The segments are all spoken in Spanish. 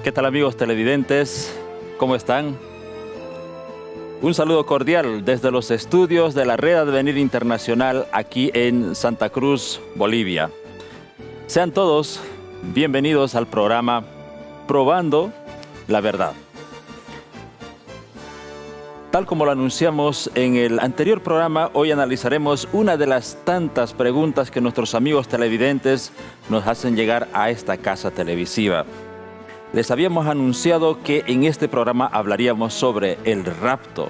¿Qué tal, amigos televidentes? ¿Cómo están? Un saludo cordial desde los estudios de la Red Advenir Internacional aquí en Santa Cruz, Bolivia. Sean todos bienvenidos al programa Probando la Verdad. Tal como lo anunciamos en el anterior programa, hoy analizaremos una de las tantas preguntas que nuestros amigos televidentes nos hacen llegar a esta casa televisiva. Les habíamos anunciado que en este programa hablaríamos sobre el rapto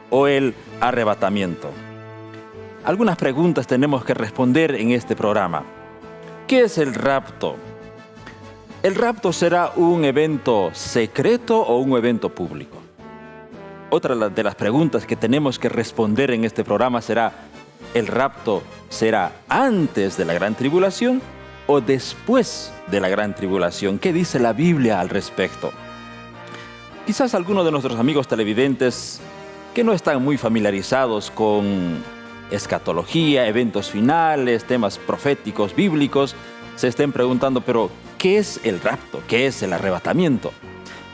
o el arrebatamiento. Algunas preguntas tenemos que responder en este programa. ¿Qué es el rapto? ¿El rapto será un evento secreto o un evento público? Otra de las preguntas que tenemos que responder en este programa será: ¿el rapto será antes de la gran tribulación o después de la gran tribulación? ¿Qué dice la Biblia al respecto? Quizás algunos de nuestros amigos televidentes que no están muy familiarizados con escatología, eventos finales, temas proféticos, bíblicos, se estén preguntando, pero ¿qué es el rapto? ¿Qué es el arrebatamiento?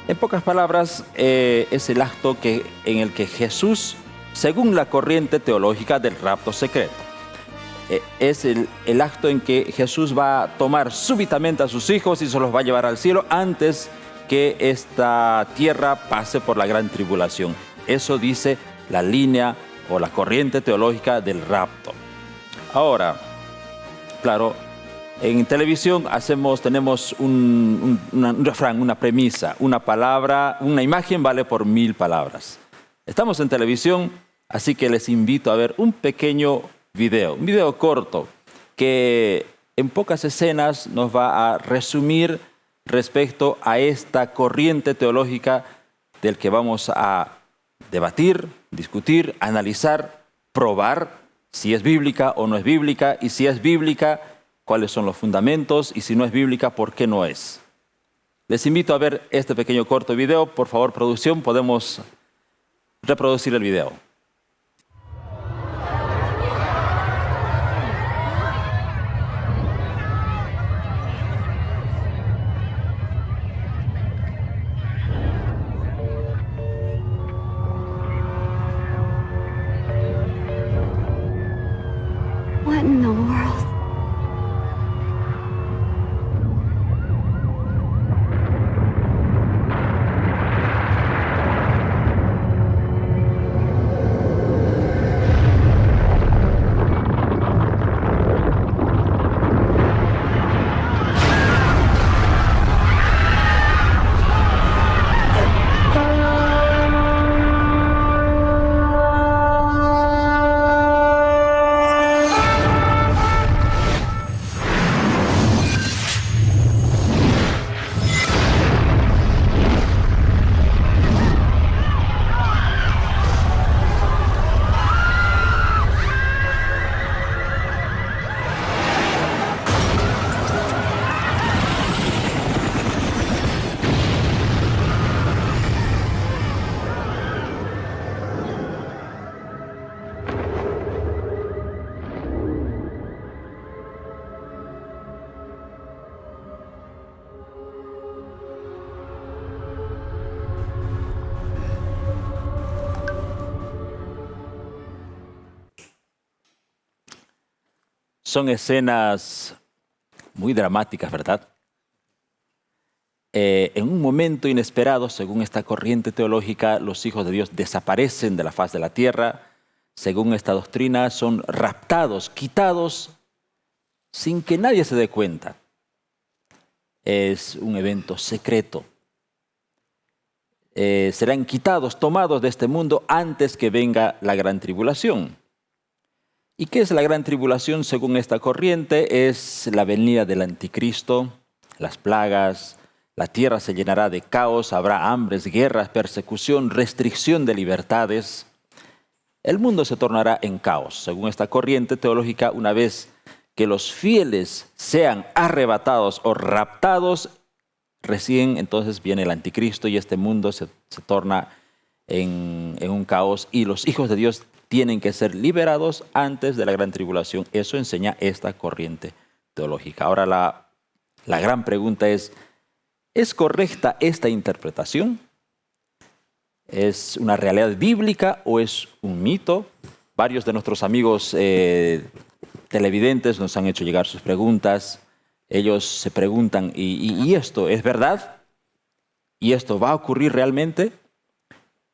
En pocas palabras, es el acto en el que Jesús, según la corriente teológica del rapto secreto, es el acto en que Jesús va a tomar súbitamente a sus hijos y se los va a llevar al cielo antes que esta tierra pase por la gran tribulación. Eso dice la línea o la corriente teológica del rapto. Ahora, claro, en televisión tenemos un refrán, una premisa: una palabra, una imagen vale por 1000 palabras. Estamos en televisión, así que les invito a ver un pequeño video, un video corto que en pocas escenas nos va a resumir respecto a esta corriente teológica del que vamos a debatir, discutir, analizar, probar si es bíblica o no es bíblica, y si es bíblica, cuáles son los fundamentos, y si no es bíblica, ¿por qué no es? Les invito a ver este pequeño corto video. Por favor, producción, podemos reproducir el video. What in the world? Son escenas muy dramáticas, ¿verdad? En un momento inesperado, según esta corriente teológica, los hijos de Dios desaparecen de la faz de la tierra. Según esta doctrina, son raptados, quitados, sin que nadie se dé cuenta. Es un evento secreto. Serán quitados, tomados de este mundo antes que venga la gran tribulación. ¿Y qué es la gran tribulación según esta corriente? Es la venida del anticristo, las plagas, la tierra se llenará de caos, habrá hambres, guerras, persecución, restricción de libertades. El mundo se tornará en caos. Según esta corriente teológica, una vez que los fieles sean arrebatados o raptados, recién entonces viene el anticristo y este mundo se torna en un caos, y los hijos de Dios tienen que ser liberados antes de la gran tribulación. Eso enseña esta corriente teológica. Ahora la gran pregunta es: ¿Es correcta esta interpretación? ¿Es una realidad bíblica o es un mito? Varios de nuestros amigos televidentes nos han hecho llegar sus preguntas. Ellos se preguntan, ¿y esto es verdad? ¿Y esto va a ocurrir realmente?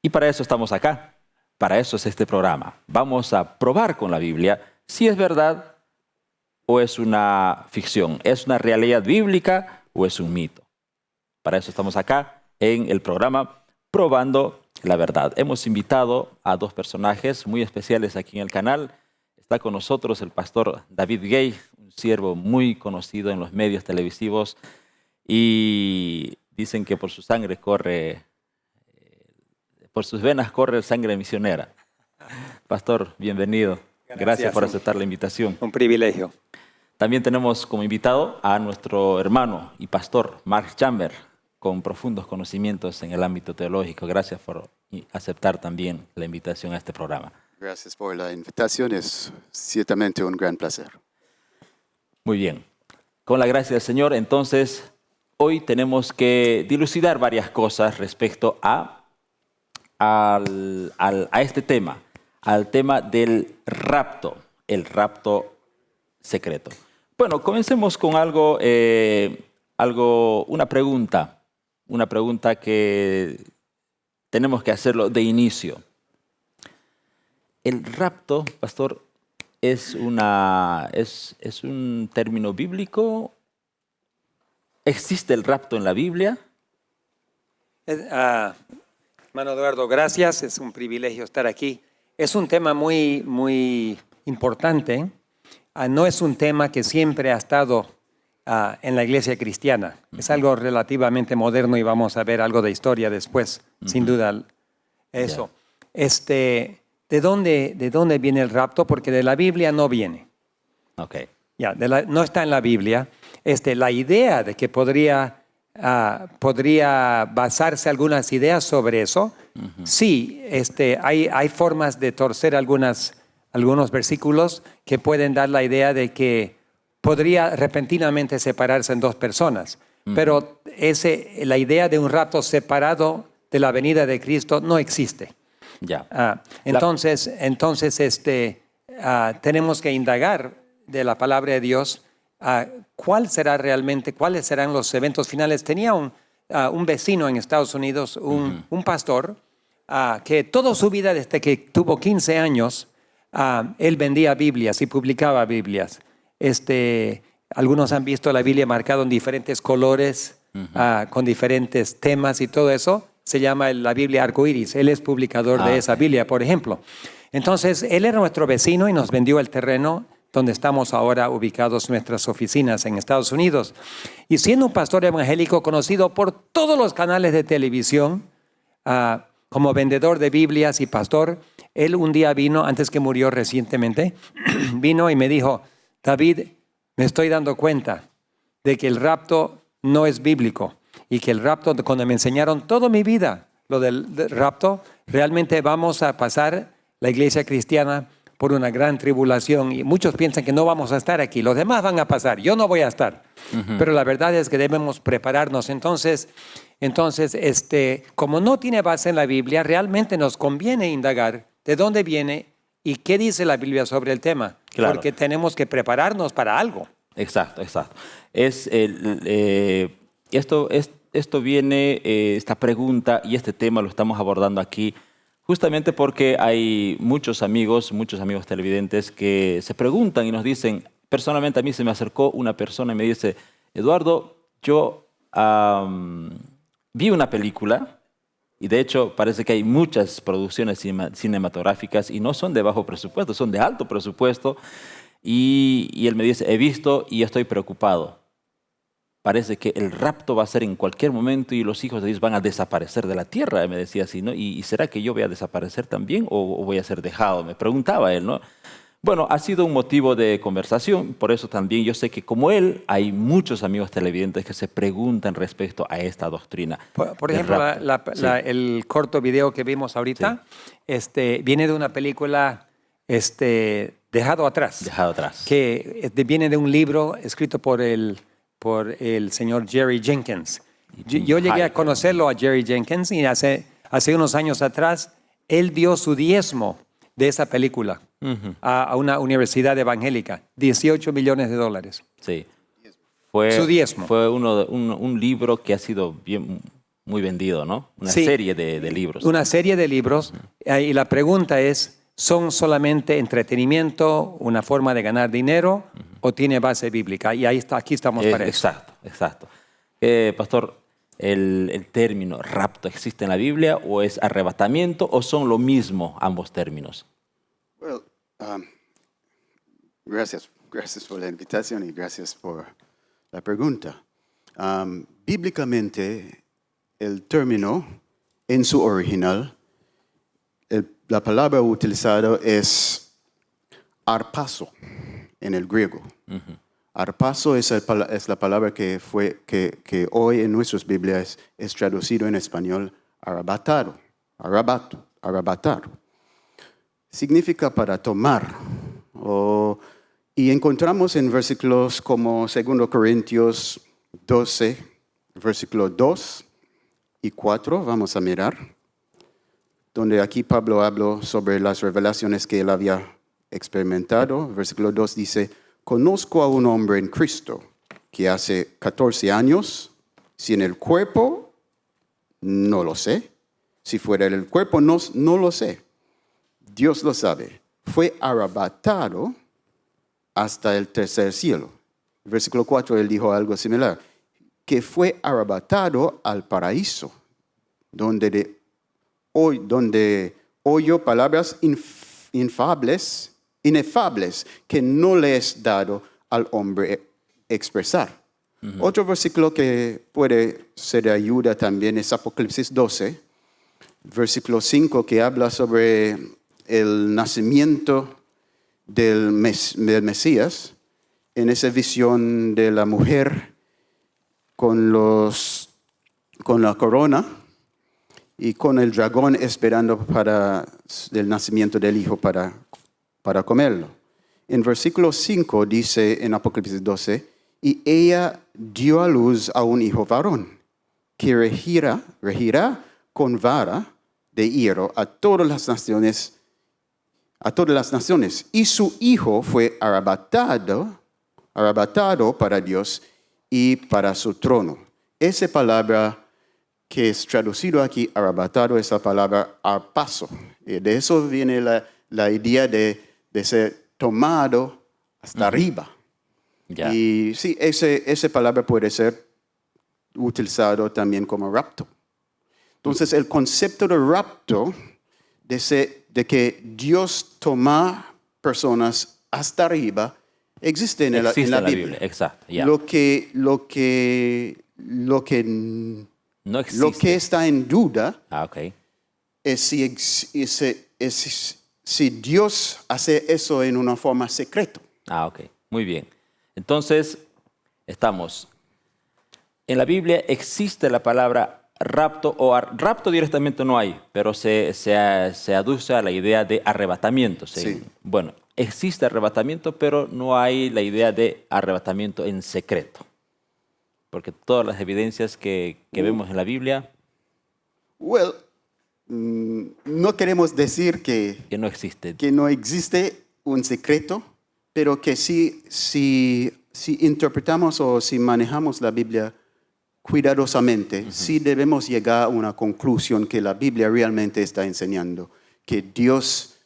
Y para eso estamos acá. Para eso es este programa. Vamos a probar con la Biblia si es verdad o es una ficción. ¿Es una realidad bíblica o es un mito? Para eso estamos acá en el programa Probando la Verdad. Hemos invitado a dos personajes muy especiales aquí en el canal. Está con nosotros el pastor David Gay, un siervo muy conocido en los medios televisivos, y dicen que por su sangre corre, por sus venas corre sangre misionera. Pastor, bienvenido. Gracias por aceptar la invitación. Un privilegio. También tenemos como invitado a nuestro hermano y pastor Mark Chamber, con profundos conocimientos en el ámbito teológico. Gracias por aceptar también la invitación a este programa. Gracias por la invitación, es ciertamente un gran placer. Muy bien. Con la gracia del Señor, entonces, hoy tenemos que dilucidar varias cosas respecto a este tema, al tema del rapto, el rapto secreto. Bueno, comencemos con una pregunta que tenemos que hacerlo de inicio. El rapto, pastor, ¿es un término bíblico? ¿Existe el rapto en la Biblia? Hermano Eduardo, gracias. Es un privilegio estar aquí. Es un tema muy, muy importante. No es un tema que siempre ha estado en la iglesia cristiana. Es algo relativamente moderno y vamos a ver algo de historia después, sin duda. Eso. Yeah. ¿De dónde viene el rapto? Porque de la Biblia no viene. Okay. No está en la Biblia. La idea de que podría basarse algunas ideas sobre eso. Sí, hay formas de torcer algunos versículos que pueden dar la idea de que podría repentinamente separarse en dos personas. Pero la idea de un rapto separado de la venida de Cristo no existe. Ya. Entonces, tenemos que indagar de la palabra de Dios cuáles serán los eventos finales. Tenía un vecino en Estados Unidos, un pastor, que toda su vida, desde que tuvo 15 años, él vendía Biblias y publicaba Biblias. Algunos han visto la Biblia marcada en diferentes colores, con diferentes temas y todo eso. Se llama la Biblia arcoíris. Él es publicador de esa Biblia, por ejemplo. Entonces, él era nuestro vecino y nos vendió el terreno donde estamos ahora ubicados nuestras oficinas en Estados Unidos. Y siendo un pastor evangélico conocido por todos los canales de televisión, como vendedor de Biblias y pastor, él un día vino, antes que murió recientemente, vino y me dijo: David, me estoy dando cuenta de que el rapto no es bíblico y que el rapto, cuando me enseñaron toda mi vida lo del rapto, realmente vamos a pasar la iglesia cristiana por una gran tribulación y muchos piensan que no vamos a estar aquí, los demás van a pasar, yo no voy a estar. Pero la verdad es que debemos prepararnos. Entonces, como no tiene base en la Biblia, realmente nos conviene indagar de dónde viene y qué dice la Biblia sobre el tema. Claro. Porque tenemos que prepararnos para algo. Exacto. Esto viene, esta pregunta y este tema lo estamos abordando aquí justamente porque hay muchos amigos televidentes que se preguntan y nos dicen, personalmente a mí se me acercó una persona y me dice: Eduardo, yo vi una película, y de hecho parece que hay muchas producciones cinematográficas y no son de bajo presupuesto, son de alto presupuesto, y él me dice: he visto y estoy preocupado. Parece que el rapto va a ser en cualquier momento y los hijos de Dios van a desaparecer de la tierra, me decía así, ¿no? ¿Y será que yo voy a desaparecer también o voy a ser dejado? Me preguntaba él, ¿no? Bueno, ha sido un motivo de conversación, por eso también yo sé que como él hay muchos amigos televidentes que se preguntan respecto a esta doctrina. Por ejemplo, el corto video que vimos ahorita viene de una película Dejado Atrás. Dejado Atrás. Que viene de un libro escrito por el señor Jerry Jenkins. Yo llegué a conocerlo a Jerry Jenkins y hace unos años atrás, él dio su diezmo de esa película a una universidad evangélica, $18 millones. Sí. Su diezmo. Fue un libro que ha sido muy vendido, ¿no? Una serie de libros. Una serie de libros. Y la pregunta es, ¿son solamente entretenimiento, una forma de ganar dinero o tiene base bíblica? Y aquí estamos para eso. Exacto. Pastor, ¿el término rapto existe en la Biblia o es arrebatamiento o son lo mismo ambos términos? Well, gracias por la invitación y gracias por la pregunta. Bíblicamente, el término en su original, la palabra utilizada es arpazo en el griego. Arpazo es la palabra que hoy en nuestras Biblias es traducido en español arrebatado. Arrebatar. Significa para tomar. Y encontramos en versículos como 2 Corintios 12, versículo 2 y 4, vamos a mirar, donde aquí Pablo habló sobre las revelaciones que él había experimentado. Versículo 2 dice, conozco a un hombre en Cristo que hace 14 años, si en el cuerpo, no lo sé. Si fuera en el cuerpo, no lo sé. Dios lo sabe. Fue arrebatado hasta el tercer cielo. Versículo 4, él dijo algo similar, que fue arrebatado al paraíso, donde oyó palabras inefables que no le es dado al hombre expresar. Otro versículo que puede ser de ayuda también es Apocalipsis 12, versículo 5, que habla sobre el nacimiento del Mesías, en esa visión de la mujer con la corona y con el dragón esperando para el nacimiento del hijo para comerlo. En versículo 5 dice en Apocalipsis 12, y ella dio a luz a un hijo varón, que regirá con vara de hierro a todas las naciones. Y su hijo fue arrebatado para Dios y para su trono. Esa palabra que es traducido aquí, arrebatado, es la palabra arpazo. De eso viene la idea de ser tomado hasta arriba. Ya. Y sí, esa palabra puede ser utilizado también como rapto. Entonces, el concepto de rapto, de que Dios toma personas hasta arriba, existe en la Biblia. Exacto. Yeah. Lo que No existe. lo que está en duda Okay. es si Dios hace eso en una forma secreta. Ok. Muy bien. Entonces, en la Biblia existe la palabra rapto, rapto directamente no hay, pero se aduce a la idea de arrebatamiento. Sí. Bueno, existe arrebatamiento, pero no hay la idea de arrebatamiento en secreto. Porque todas las evidencias que vemos en la Biblia... Well, no queremos decir que no existe. Que no existe un secreto, pero que si interpretamos o si manejamos la Biblia cuidadosamente, sí debemos llegar a una conclusión que la Biblia realmente está enseñando, que Dios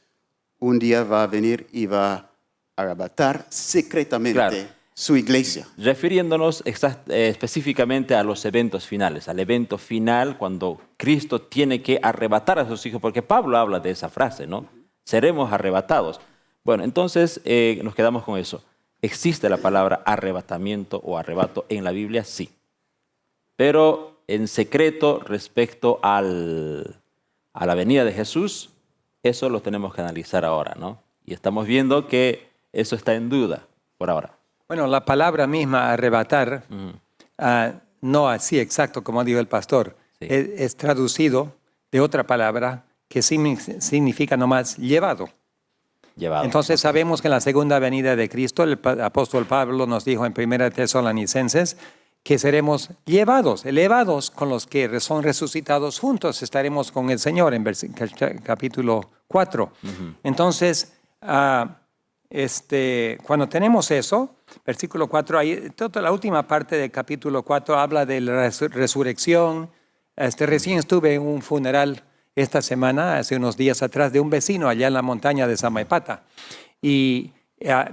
un día va a venir y va a arrebatar secretamente su iglesia. Refiriéndonos específicamente a los eventos finales, al evento final cuando Cristo tiene que arrebatar a sus hijos, porque Pablo habla de esa frase, ¿no? Seremos arrebatados. Bueno, entonces nos quedamos con eso. ¿Existe la palabra arrebatamiento o arrebato en la Biblia? Sí. Pero en secreto respecto a la venida de Jesús, eso lo tenemos que analizar ahora, ¿no? Y estamos viendo que eso está en duda por ahora. Bueno, la palabra misma, arrebatar, no así exacto como dijo el pastor, Sí. es traducido de otra palabra que significa nomás llevado. Llevado. Entonces sabemos que en la segunda venida de Cristo, el apóstol Pablo nos dijo en 1 Tesalonicenses que seremos elevados con los que son resucitados juntos, estaremos con el Señor en capítulo 4. Entonces, cuando tenemos eso, versículo 4, ahí, toda la última parte del capítulo 4 habla de la resurrección. Recién estuve en un funeral esta semana, hace unos días atrás, de un vecino allá en la montaña de Samaipata. Y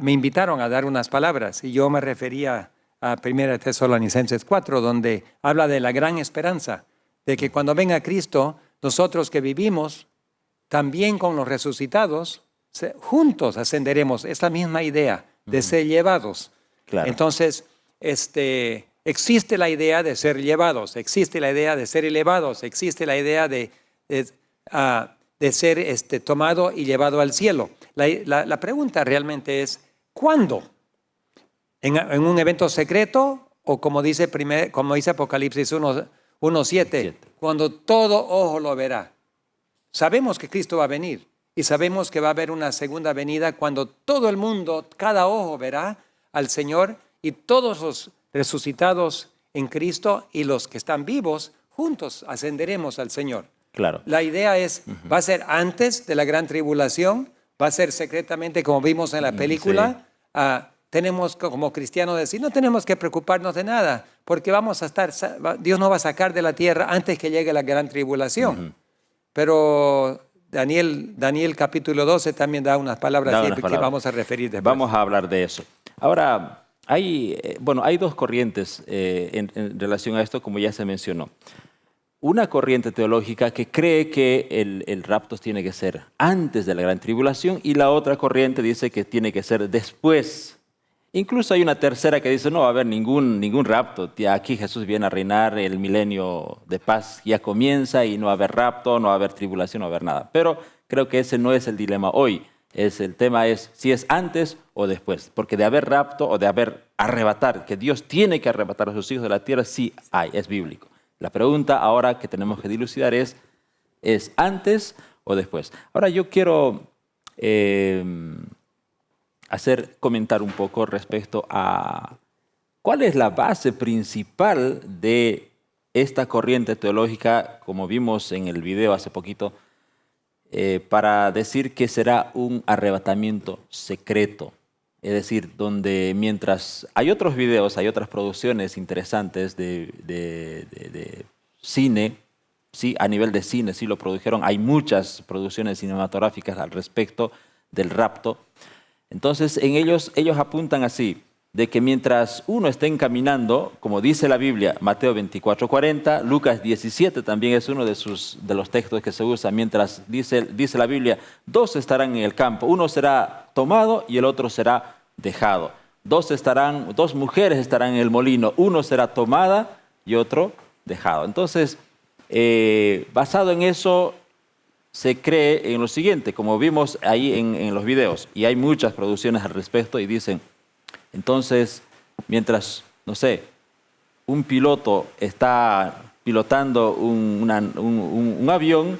me invitaron a dar unas palabras y yo me refería a 1 Tesalonicenses 4, donde habla de la gran esperanza, de que cuando venga Cristo, nosotros que vivimos también con los resucitados, juntos ascenderemos. Esta misma idea de ser llevados. Claro. Entonces, existe la idea de ser llevados, existe la idea de ser elevados, existe la idea de ser tomado y llevado al cielo. La pregunta realmente es, ¿cuándo? ¿En un evento secreto o como dice Apocalipsis 1:7? Cuando todo ojo lo verá. Sabemos que Cristo va a venir y sabemos que va a haber una segunda venida cuando todo el mundo, cada ojo verá al Señor y todos los resucitados en Cristo y los que están vivos juntos ascenderemos al Señor. Claro. La idea es, ¿va a ser antes de la gran tribulación? ¿Va a ser secretamente como vimos en la película? Sí. Tenemos como cristianos decir, no tenemos que preocuparnos de nada, porque Dios nos va a sacar de la tierra antes que llegue la gran tribulación. Pero Daniel capítulo 12 también da unas palabras que vamos a referir después. Vamos a hablar de eso. Ahora, hay dos corrientes en relación a esto, como ya se mencionó. Una corriente teológica que cree que el rapto tiene que ser antes de la gran tribulación y la otra corriente dice que tiene que ser después. Incluso hay una tercera que dice no va a haber ningún rapto. Aquí Jesús viene a reinar, el milenio de paz ya comienza y no va a haber rapto, no va a haber tribulación, no va a haber nada. Pero creo que ese no es el dilema hoy. El tema es si es antes o después. Porque de haber rapto o de haber arrebatar, que Dios tiene que arrebatar a sus hijos de la tierra, sí hay, es bíblico. La pregunta ahora que tenemos que dilucidar ¿es antes o después? Ahora yo quiero comentar un poco respecto a cuál es la base principal de esta corriente teológica, como vimos en el video hace poquito, para decir que será un arrebatamiento secreto. Es decir, donde mientras hay otros videos, hay otras producciones interesantes de cine, sí, a nivel de cine, sí lo produjeron, hay muchas producciones cinematográficas al respecto del rapto. Entonces, en ellos apuntan así, de que mientras uno esté encaminando, como dice la Biblia, Mateo 24:40, Lucas 17 también es uno de los textos que se usa, mientras dice la Biblia, dos estarán en el campo, uno será tomado y el otro será dejado. Dos mujeres estarán en el molino, uno será tomada y otro dejado. Entonces, basado en eso, se cree en lo siguiente, como vimos ahí en los videos, y hay muchas producciones al respecto y dicen, entonces, mientras, no sé, un piloto está pilotando un avión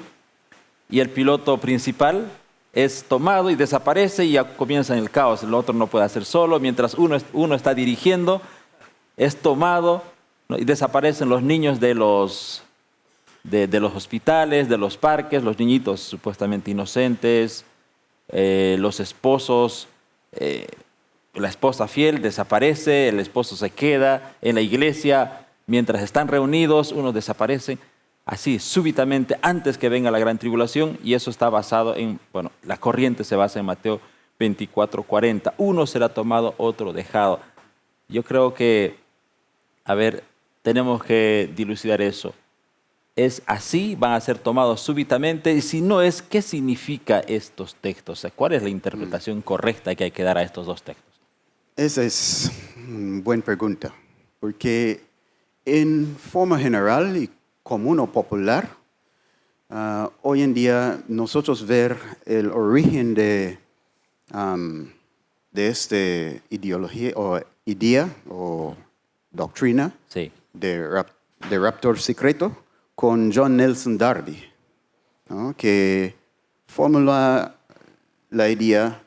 y el piloto principal es tomado y desaparece y ya comienza el caos, el otro no puede hacer solo, mientras uno está dirigiendo, es tomado, ¿no? Y desaparecen los niños de los hospitales, de los parques, los niñitos supuestamente inocentes, los esposos, la esposa fiel desaparece, el esposo se queda en la iglesia, mientras están reunidos, unos desaparecen, así, súbitamente, antes que venga la gran tribulación, y eso está basado la corriente se basa en Mateo 24:40, uno será tomado, otro dejado. Yo creo que, tenemos que dilucidar eso. ¿Es así? ¿Van a ser tomados súbitamente? Y si no es, ¿qué significa estos textos? O sea, ¿cuál es la interpretación correcta que hay que dar a estos dos textos? Esa es una buena pregunta, porque en forma general y común o popular, hoy en día nosotros ver el origen de esta ideología o idea o doctrina sí, de raptor secreto con John Nelson Darby, ¿no? Que formula la idea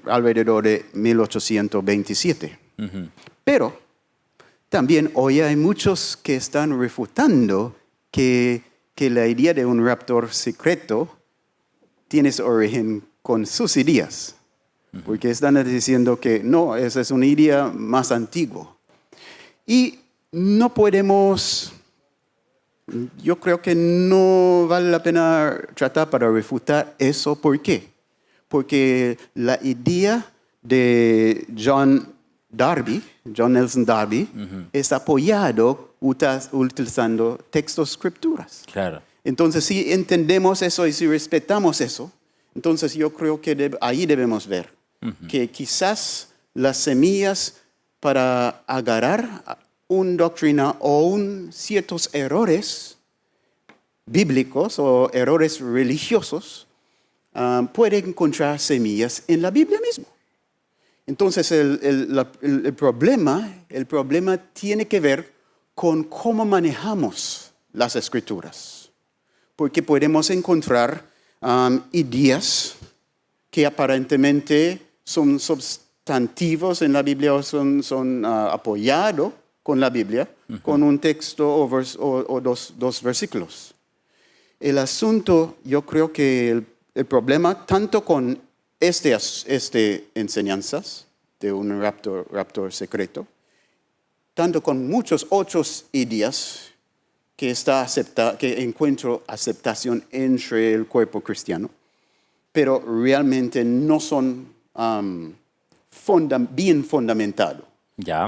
alrededor de 1827. Uh-huh. Pero también hoy hay muchos que están refutando que la idea de un raptor secreto tiene su origen con sus ideas. Porque están diciendo que no, esa es una idea más antigua. Y no podemos, yo creo que no vale la pena tratar para refutar eso. ¿Por qué? Porque la idea de John Nelson Darby, es apoyado utilizando textos escrituras. Claro. Entonces, si entendemos eso y si respetamos eso, entonces yo creo que ahí debemos ver que quizás las semillas para agarrar una doctrina o ciertos errores bíblicos o errores religiosos pueden encontrar semillas en la Biblia misma. Entonces, el problema tiene que ver con cómo manejamos las escrituras. Porque podemos encontrar ideas que aparentemente son sustantivos en la Biblia o son apoyados con la Biblia, con un texto o dos versículos. El asunto, yo creo que el problema, tanto con enseñanzas de un raptor secreto, tanto con muchos otros ideas que encuentro aceptación entre el cuerpo cristiano, pero realmente no son bien fundamentados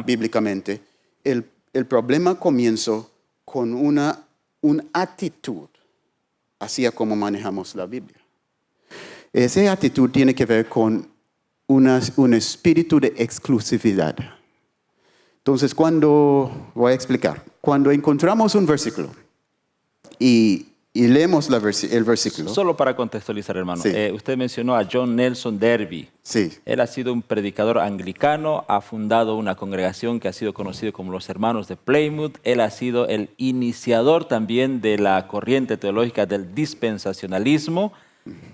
bíblicamente. El problema comienza con una actitud hacia cómo manejamos la Biblia. Esa actitud tiene que ver con un espíritu de exclusividad. Entonces, voy a explicar, cuando encontramos un versículo y leemos el versículo. Solo para contextualizar, hermano. Sí. Usted mencionó a John Nelson Darby. Sí. Él ha sido un predicador anglicano, ha fundado una congregación que ha sido conocida como los Hermanos de Plymouth. Él ha sido el iniciador también de la corriente teológica del dispensacionalismo.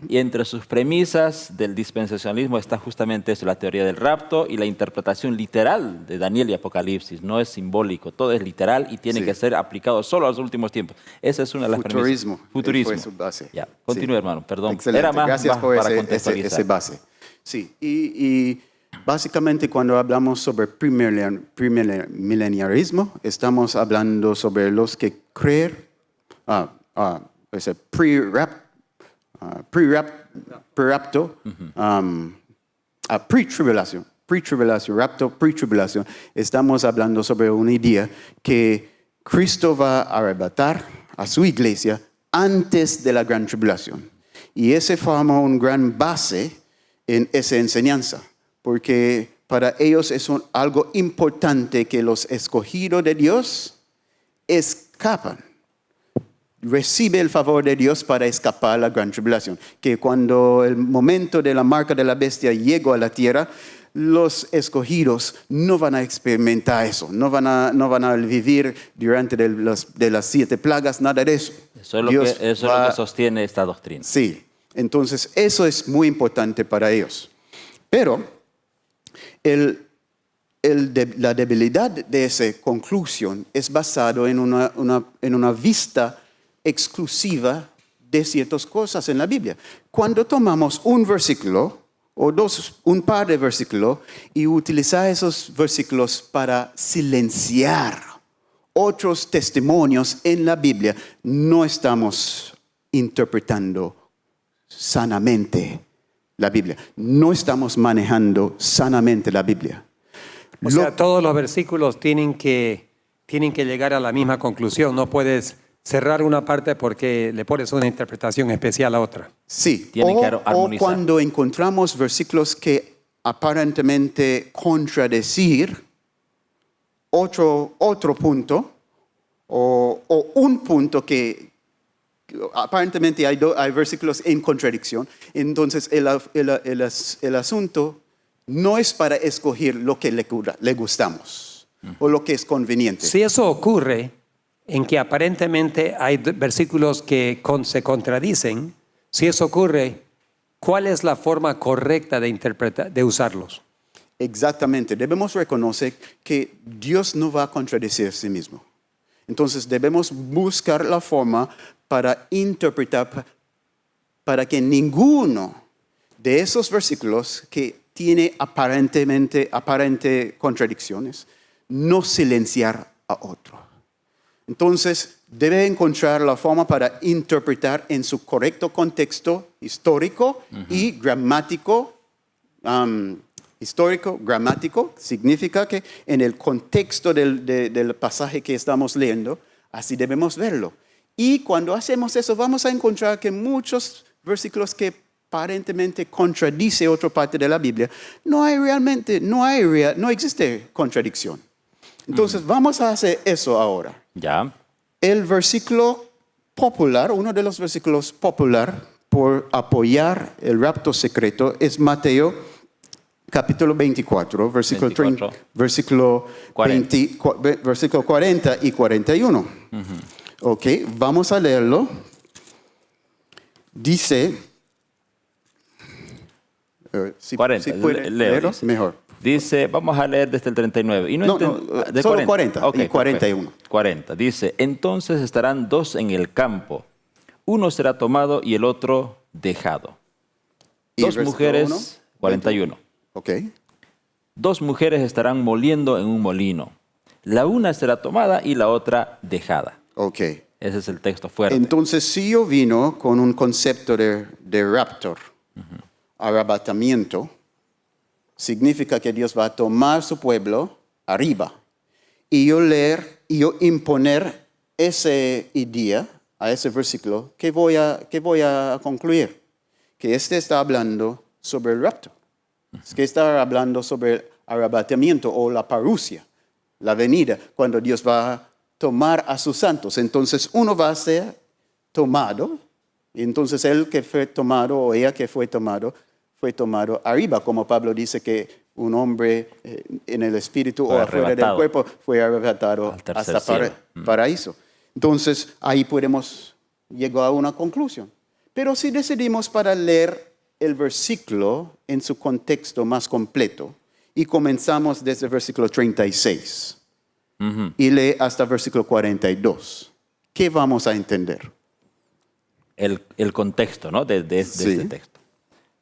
Y entre sus premisas del dispensacionalismo está justamente eso, la teoría del rapto y la interpretación literal de Daniel y Apocalipsis. No es simbólico, todo es literal y tiene que ser aplicado solo a los últimos tiempos. Esa es una de las premisas. Futurismo. Fue su base. Ya, continúe, hermano, perdón. Excelente. Era más, Gracias por para ese contextualizar. base. Sí, y básicamente cuando hablamos sobre premileniarismo, estamos hablando sobre los que creen, pre-rapto, pre-tribulación, rapto, pre-tribulación. Estamos hablando sobre una idea que Cristo va a arrebatar a su iglesia antes de la gran tribulación. Y ese forma una gran base en esa enseñanza, porque para ellos es algo importante que los escogidos de Dios escapan. Recibe el favor de Dios para escapar a la gran tribulación. Que cuando el momento de la marca de la bestia llegó a la tierra, los escogidos no van a experimentar eso. No van a vivir durante de las 7 plagas, nada de eso. Eso es lo que sostiene esta doctrina. Sí, entonces eso es muy importante para ellos. Pero la debilidad de esa conclusión es basado en una vista exclusiva de ciertas cosas en la Biblia. Cuando tomamos un versículo o un par de versículos y utilizar esos versículos para silenciar otros testimonios en la Biblia, no estamos interpretando sanamente la Biblia. No estamos manejando sanamente la Biblia. O sea, todos los versículos tienen que llegar a la misma conclusión. No puedes cerrar una parte porque le pones una interpretación especial a otra. Sí, Tienen que armonizar. O cuando encontramos versículos que aparentemente contradecir otro punto o un punto que aparentemente hay versículos en contradicción, entonces el asunto no es para escoger lo que le gustamos o lo que es conveniente. Si eso ocurre, en que aparentemente hay versículos que se contradicen, si eso ocurre, ¿cuál es la forma correcta de usarlos? Exactamente. Debemos reconocer que Dios no va a contradecir a sí mismo. Entonces debemos buscar la forma para interpretar, para que ninguno de esos versículos que tiene aparente contradicciones, no silenciar a otro. Entonces, debe encontrar la forma para interpretar en su correcto contexto histórico y gramático. Histórico, gramático, significa que en el contexto del pasaje que estamos leyendo, así debemos verlo. Y cuando hacemos eso, vamos a encontrar que muchos versículos que aparentemente contradice otra parte de la Biblia, no existe contradicción. Entonces, vamos a hacer eso ahora. Ya. El versículo popular, uno de los versículos popular por apoyar el rapto secreto es Mateo capítulo 24, versículo 40 y 41. Ok, vamos a leerlo. Dice, si 40, si puede leerlo, dice. mejor. Dice, vamos a leer desde el 39. Y de solo 40 y 41. Perfecto. 40. Dice, entonces estarán dos en el campo. Uno será tomado y el otro dejado. ¿Y Dos el mujeres, uno? 41. Ok. Dos mujeres estarán moliendo en un molino. La una será tomada y la otra dejada. Ok. Ese es el texto fuerte. Entonces, si yo vino con un concepto de raptor, arrebatamiento, significa que Dios va a tomar su pueblo arriba. Y yo imponer ese idea a ese versículo, ¿qué voy a concluir? Que está hablando sobre el rapto. Es que está hablando sobre el arrebatamiento o la parusia, la venida, cuando Dios va a tomar a sus santos. Entonces uno va a ser tomado, y entonces él que fue tomado o ella que fue tomado arriba, como Pablo dice que un hombre en el espíritu o afuera del cuerpo fue arrebatado hasta paraíso. Entonces ahí podemos llegar a una conclusión. Pero si decidimos para leer el versículo en su contexto más completo y comenzamos desde el versículo 36 y lee hasta el versículo 42, ¿qué vamos a entender? El contexto, ¿no? de Sí. este texto.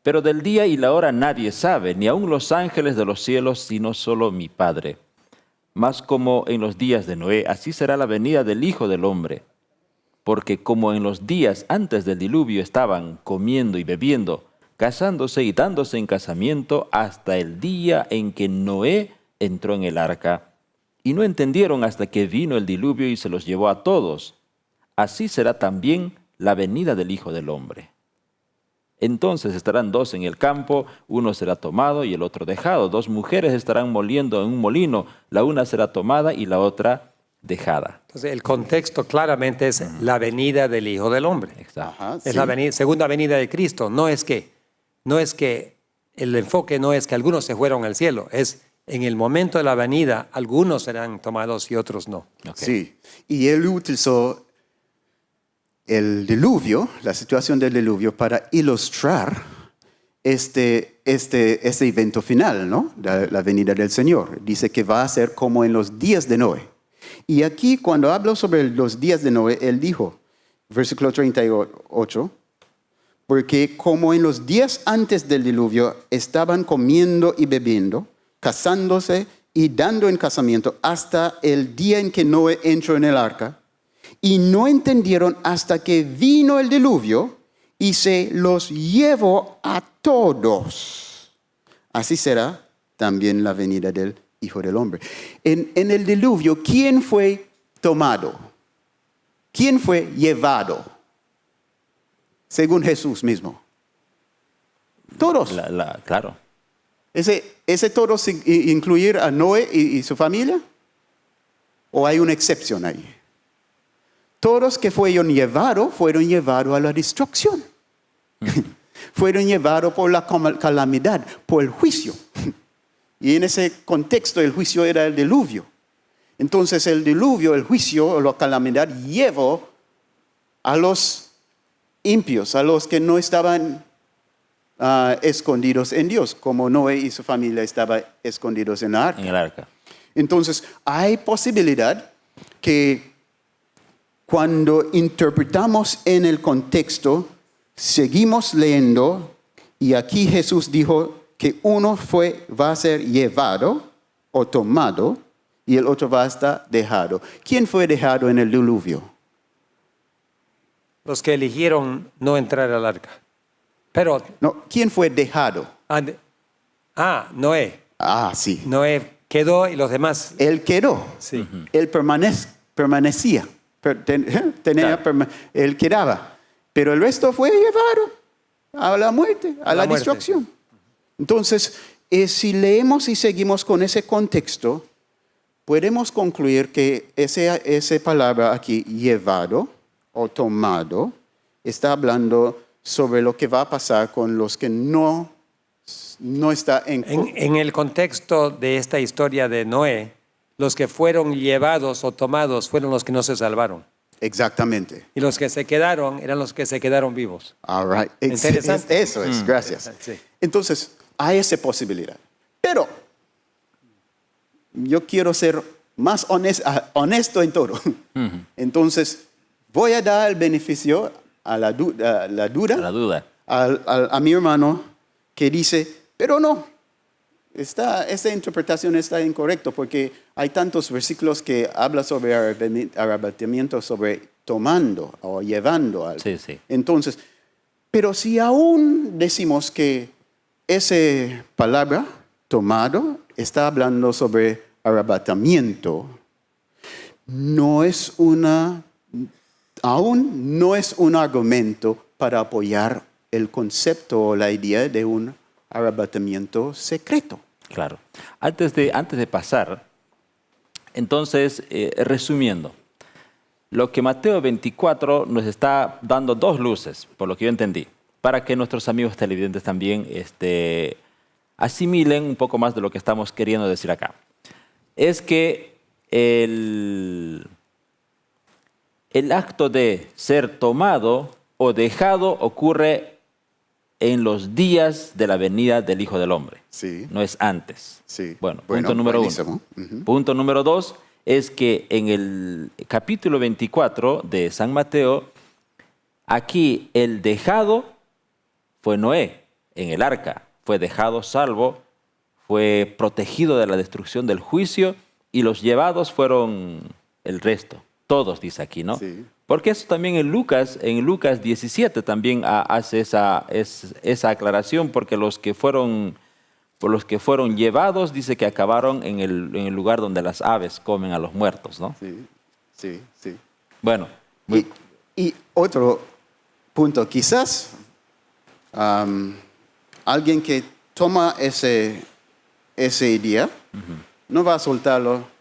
Pero del día y la hora nadie sabe, ni aun los ángeles de los cielos, sino solo mi Padre. Mas como en los días de Noé, así será la venida del Hijo del Hombre. Porque como en los días antes del diluvio estaban comiendo y bebiendo, casándose y dándose en casamiento hasta el día en que Noé entró en el arca, y no entendieron hasta que vino el diluvio y se los llevó a todos. Así será también la venida del Hijo del Hombre. Entonces estarán dos en el campo, uno será tomado y el otro dejado. Dos mujeres estarán moliendo en un molino, la una será tomada y la otra dejada. Entonces, el contexto claramente es la venida del Hijo del Hombre. Exacto. Ajá, Es sí. la segunda venida de Cristo. No es que el enfoque no es que algunos se fueron al cielo, es en el momento de la venida, algunos serán tomados y otros no. Ok. Sí, y él utilizó el diluvio, la situación del diluvio, para ilustrar este evento final, ¿no? La venida del Señor. Dice que va a ser como en los días de Noé. Y aquí, cuando hablo sobre los días de Noé, él dijo, versículo 38, porque como en los días antes del diluvio estaban comiendo y bebiendo, casándose y dando en casamiento hasta el día en que Noé entró en el arca, y no entendieron hasta que vino el diluvio y se los llevó a todos. Así será también la venida del Hijo del Hombre. En el diluvio, ¿quién fue tomado? ¿Quién fue llevado? Según Jesús mismo. Todos. Claro. ¿Ese todos incluir a Noé y su familia? ¿O hay una excepción ahí? Todos que fueron llevados a la destrucción. Fueron llevados por la calamidad, por el juicio. Y en ese contexto el juicio era el diluvio. Entonces el diluvio, el juicio o la calamidad llevó a los impios, a los que no estaban escondidos en Dios, como Noé y su familia estaban escondidos en la arca. En el arca. Entonces, hay posibilidad que cuando interpretamos en el contexto, seguimos leyendo, y aquí Jesús dijo que uno va a ser llevado o tomado, y el otro va a estar dejado. ¿Quién fue dejado en el diluvio? Los que eligieron no entrar al arca. Pero, No, ¿quién fue dejado? Noé. Sí. Noé quedó y los demás. Él quedó. Sí. Él permanecía. Él quedaba. Pero el resto fue llevado a la muerte, a la destrucción. Entonces, si leemos y seguimos con ese contexto, podemos concluir que esa palabra aquí, llevado o tomado, está hablando sobre lo que va a pasar con los que no está En el contexto de esta historia de Noé, los que fueron llevados o tomados fueron los que no se salvaron. Exactamente. Y los que se quedaron eran los que se quedaron vivos. All right. Interesante. Eso es, gracias. Sí. Entonces, hay esa posibilidad. Pero yo quiero ser más honesto en todo. Entonces, voy a dar el beneficio a la duda a mi hermano que dice, pero no, esta interpretación está incorrecta porque hay tantos versículos que hablan sobre arrebatamiento, sobre tomando o llevando algo. Sí, sí. Entonces, pero si aún decimos que esa palabra, tomado, está hablando sobre arrebatamiento, aún no es un argumento para apoyar el concepto o la idea de un arrebatamiento secreto. Claro. Antes de pasar, entonces, resumiendo, lo que Mateo 24 nos está dando dos luces, por lo que yo entendí, para que nuestros amigos televidentes también asimilen un poco más de lo que estamos queriendo decir acá. Es que el acto de ser tomado o dejado ocurre en los días de la venida del Hijo del Hombre. Sí. No es antes. Sí. Bueno, punto número buenísimo. uno. Punto número dos es que en el capítulo 24 de San Mateo, aquí el dejado fue Noé en el arca. Fue dejado salvo, fue protegido de la destrucción del juicio y los llevados fueron el resto. Todos, dice aquí, ¿no? Sí. Porque eso también en Lucas 17 también hace esa aclaración, porque los que fueron llevados dice que acabaron en el lugar donde las aves comen a los muertos, ¿no? Sí. Bueno. Y otro punto, quizás alguien que toma ese idea no va a soltarlo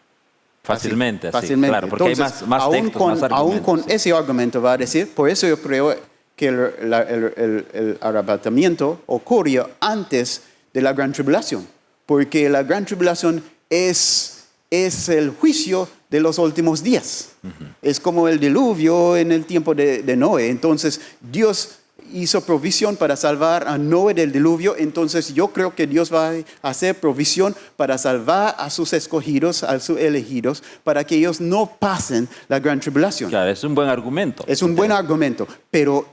fácilmente, fácilmente. Claro, porque entonces, hay más textos, más argumentos. Aún con ese argumento va a decir, por eso yo creo que el arrebatamiento ocurrió antes de la gran tribulación, porque la gran tribulación es el juicio de los últimos días. Es como el diluvio en el tiempo de Noé. Entonces, Dios hizo provisión para salvar a Noé del diluvio, entonces yo creo que Dios va a hacer provisión para salvar a sus escogidos, a sus elegidos, para que ellos no pasen la gran tribulación. Claro, es un buen argumento. Es un buen argumento, pero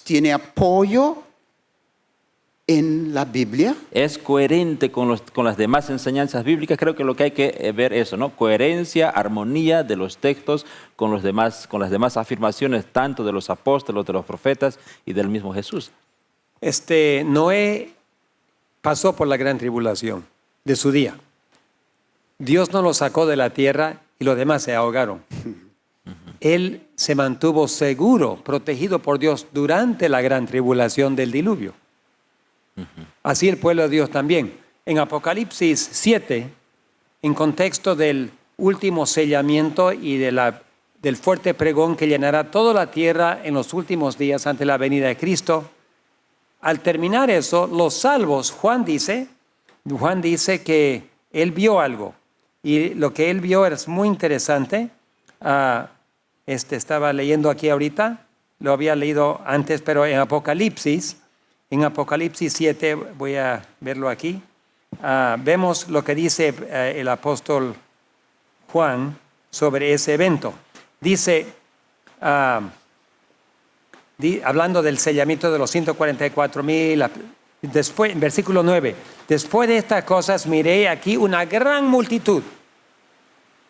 tiene apoyo en la Biblia. Es coherente con las demás enseñanzas bíblicas. Creo que lo que hay que ver es eso, ¿no? Coherencia, armonía de los textos con las demás afirmaciones, tanto de los apóstoles, de los profetas y del mismo Jesús. Noé pasó por la gran tribulación de su día. Dios no lo sacó de la tierra y los demás se ahogaron. Él se mantuvo seguro, protegido por Dios durante la gran tribulación del diluvio. Así el pueblo de Dios también. En Apocalipsis 7, en contexto del último sellamiento y del fuerte pregón que llenará toda la tierra en los últimos días ante la venida de Cristo, al terminar eso, los salvos, Juan dice que él vio algo. Y lo que él vio es muy interesante. Estaba leyendo aquí ahorita, lo había leído antes, pero en Apocalipsis, En Apocalipsis 7, voy a verlo aquí, vemos lo que dice el apóstol Juan sobre ese evento. Dice, hablando del sellamiento de los 144,000, después, en versículo 9, después de estas cosas miré aquí una gran multitud,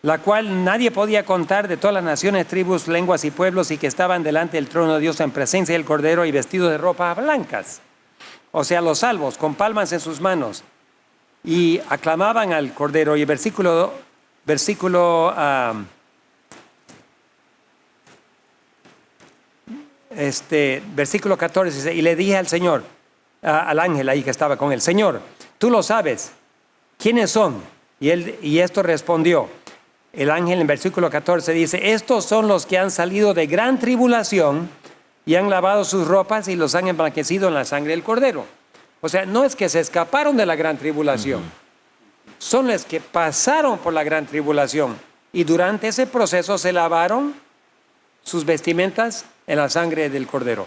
la cual nadie podía contar, de todas las naciones, tribus, lenguas y pueblos, y que estaban delante del trono de Dios en presencia del Cordero y vestidos de ropas blancas. O sea, los salvos, con palmas en sus manos, y aclamaban al Cordero. Y el versículo 14 dice, y le dije al Señor, al ángel ahí que estaba con él, Señor, tú lo sabes, ¿quiénes son? Y esto respondió, el ángel en versículo 14 dice, estos son los que han salido de gran tribulación y han lavado sus ropas y los han emblanquecido en la sangre del Cordero. O sea, no es que se escaparon de la gran tribulación, son los que pasaron por la gran tribulación y durante ese proceso se lavaron sus vestimentas en la sangre del Cordero.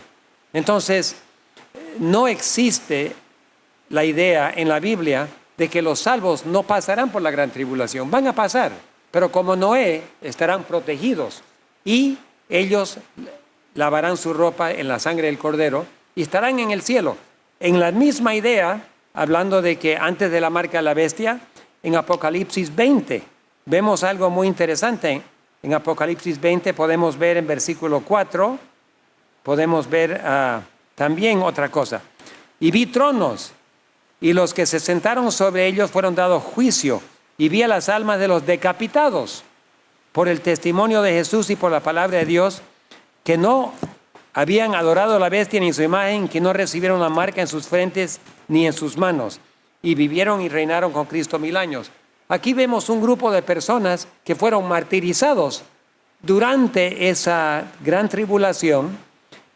Entonces, no existe la idea en la Biblia de que los salvos no pasarán por la gran tribulación. Van a pasar, pero como Noé estarán protegidos y ellos lavarán su ropa en la sangre del Cordero y estarán en el cielo. En la misma idea, hablando de que antes de la marca de la bestia, en Apocalipsis 20 vemos algo muy interesante. En Apocalipsis 20 podemos ver en versículo 4, podemos ver también otra cosa. Y vi tronos, y los que se sentaron sobre ellos fueron dados juicio, y vi a las almas de los decapitados por el testimonio de Jesús y por la palabra de Dios, que no habían adorado a la bestia ni su imagen, que no recibieron la marca en sus frentes ni en sus manos, y vivieron y reinaron con Cristo 1000 años. Aquí vemos un grupo de personas que fueron martirizados durante esa gran tribulación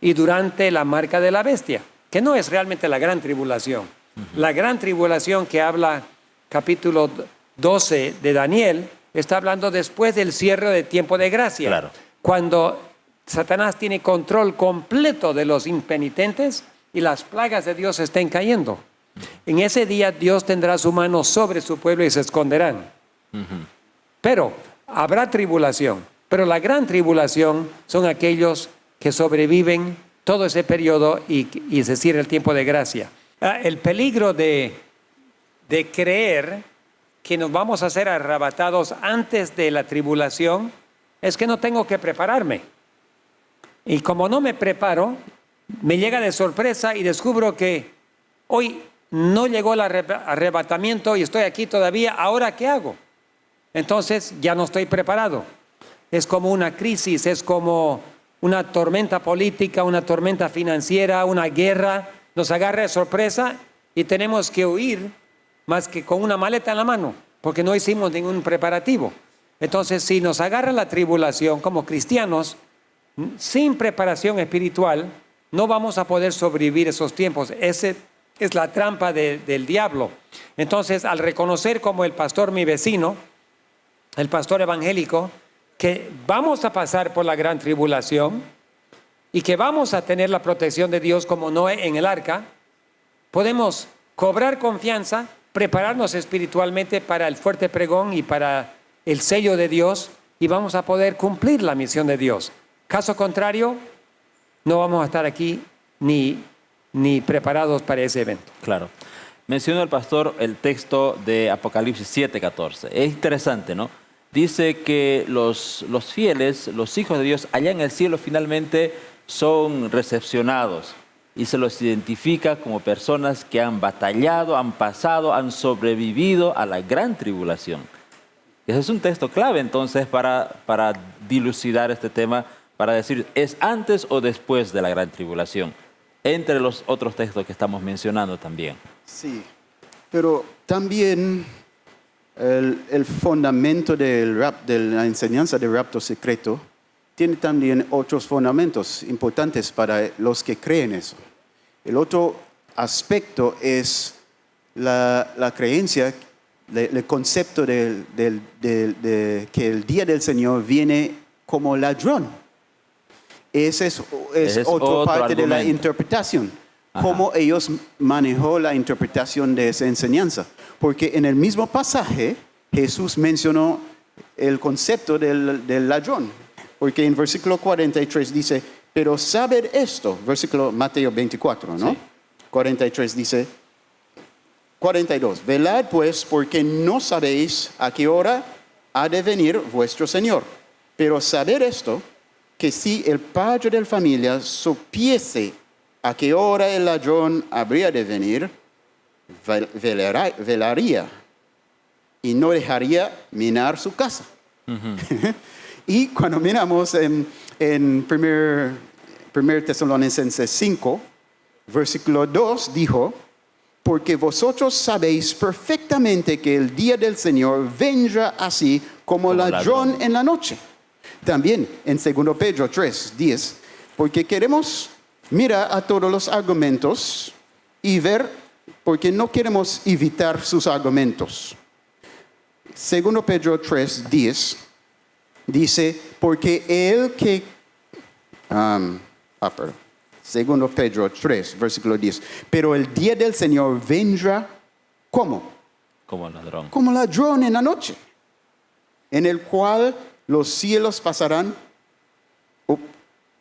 y durante la marca de la bestia, que no es realmente la gran tribulación. La gran tribulación que habla capítulo 12 de Daniel está hablando después del cierre de tiempo de gracia. Claro. Cuando Satanás tiene control completo de los impenitentes y las plagas de Dios estén cayendo. En ese día Dios tendrá su mano sobre su pueblo y se esconderán. Pero habrá tribulación. Pero la gran tribulación son aquellos que sobreviven todo ese periodo y se cierra el tiempo de gracia. El peligro de creer que nos vamos a ser arrebatados antes de la tribulación es que no tengo que prepararme. Y como no me preparo, me llega de sorpresa y descubro que hoy no llegó el arrebatamiento y estoy aquí todavía. ¿Ahora qué hago? Entonces ya no estoy preparado. Es como una crisis, es como una tormenta política, una tormenta financiera, una guerra. Nos agarra de sorpresa y tenemos que huir más que con una maleta en la mano, porque no hicimos ningún preparativo. Entonces, si nos agarra la tribulación como cristianos, sin preparación espiritual, no vamos a poder sobrevivir esos tiempos. Esa es la trampa del diablo. Entonces, al reconocer como el pastor, mi vecino, el pastor evangélico, que vamos a pasar por la gran tribulación y que vamos a tener la protección de Dios como Noé en el arca, podemos cobrar confianza, prepararnos espiritualmente para el fuerte pregón y para el sello de Dios y vamos a poder cumplir la misión de Dios. Caso contrario, no vamos a estar aquí ni preparados para ese evento. Claro. Mencionó el pastor el texto de Apocalipsis 7:14. Es interesante, ¿no? Dice que los fieles, los hijos de Dios, allá en el cielo finalmente son recepcionados y se los identifica como personas que han batallado, han pasado, han sobrevivido a la gran tribulación. Ese es un texto clave entonces para dilucidar este tema, para decir, ¿es antes o después de la gran tribulación? Entre los otros textos que estamos mencionando también. Sí, pero también el fundamento de la enseñanza del rapto secreto tiene también otros fundamentos importantes para los que creen eso. El otro aspecto es la creencia, el concepto de que el día del Señor viene como ladrón. Ese es otra parte de la interpretación. cómo ellos manejó la interpretación de esa enseñanza. Porque en el mismo pasaje Jesús mencionó el concepto del ladrón. Porque en versículo 43 dice, pero saber esto, versículo Mateo 24, ¿no? Sí. 43 dice, 42, velad pues porque no sabéis a qué hora ha de venir vuestro Señor. Pero saber esto, que si el padre de la familia supiese a qué hora el ladrón habría de venir, velaría y no dejaría minar su casa. Y cuando miramos en 1 Tesalonicenses 5, versículo 2 dijo, porque vosotros sabéis perfectamente que el día del Señor vendrá así como ladrón en la noche. También en 2 Pedro 3, 10, porque queremos mirar a todos los argumentos y ver, porque no queremos evitar sus argumentos. 2 Pedro 3, 10 dice, porque el que... perdón. 2 Pedro 3, versículo 10. Pero el día del Señor vendrá, ¿cómo? Como ladrón. Como ladrón en la noche, en el cual los cielos pasarán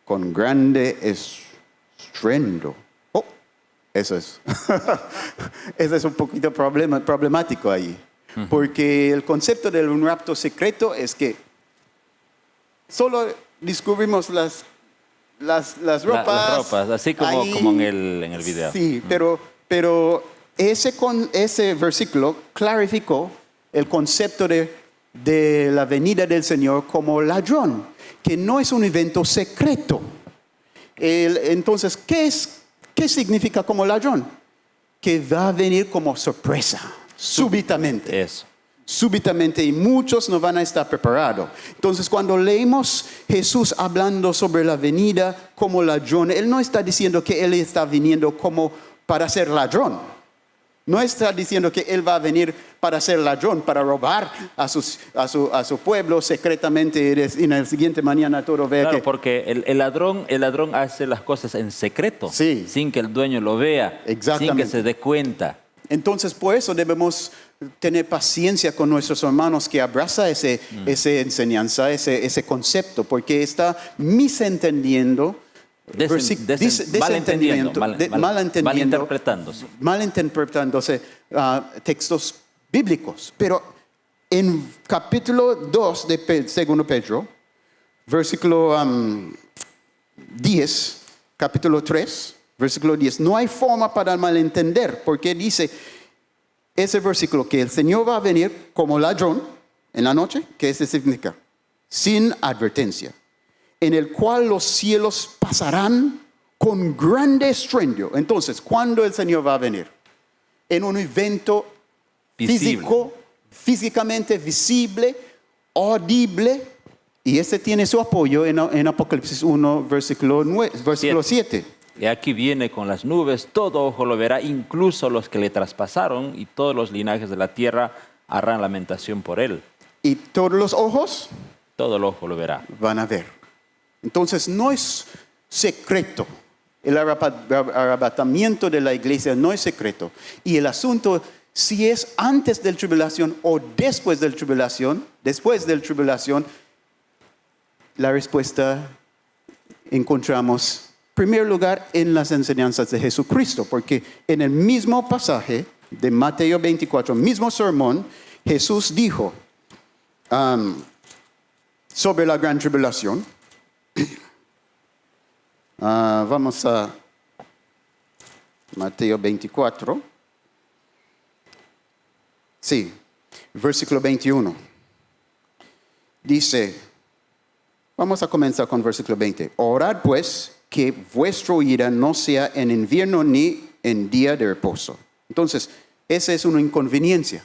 con grande estruendo. Eso es. Eso es un poquito problemático ahí. Porque el concepto del un rapto secreto es que solo descubrimos las ropas. Las ropas, así como, ahí, como en el video. Sí, pero ese versículo clarificó el concepto de la venida del Señor como ladrón, que no es un evento secreto. Entonces, ¿qué significa como ladrón? Que va a venir como sorpresa, súbitamente. Eso. Súbitamente, y muchos no van a estar preparados. Entonces, cuando leemos Jesús hablando sobre la venida como ladrón, Él no está diciendo que Él está viniendo como para ser ladrón. No está diciendo que Él va a venir para ser ladrón, para robar a su pueblo secretamente y en la siguiente mañana todo vea Claro, que... porque el ladrón hace las cosas en secreto, Sí. sin que el dueño lo vea, Exactamente. sin que se dé cuenta. Entonces, por eso debemos tener paciencia con nuestros hermanos que abrazan esa enseñanza, ese concepto, porque está misentendiendo, malinterpretándose textos bíblicos. Pero en capítulo 2 de 2 Pedro, versículo 10, capítulo 3, versículo 10, no hay forma para malentender, porque dice ese versículo que el Señor va a venir como ladrón en la noche. ¿Qué eso significa? Sin advertencia, en el cual los cielos pasarán con grande estruendo. Entonces, ¿cuándo el Señor va a venir? En un evento físico, físicamente visible, audible, y ese tiene su apoyo en Apocalipsis 1, versículo 7. Y aquí viene con las nubes, todo ojo lo verá, incluso los que le traspasaron, y todos los linajes de la tierra harán lamentación por él. Y todos los ojos Todo el ojo lo verá. van a ver. Entonces no es secreto. El arrebatamiento de la iglesia no es secreto. Y el asunto, si es antes de la tribulación o después de la tribulación, la respuesta encontramos en primer lugar en las enseñanzas de Jesucristo, porque en el mismo pasaje de Mateo 24, mismo sermón, Jesús dijo sobre la gran tribulación. Vamos a Mateo 24. Sí, versículo 21. Dice, vamos a comenzar con versículo 20. Orad pues que vuestro ira no sea en invierno ni en día de reposo. Entonces, esa es una inconveniencia.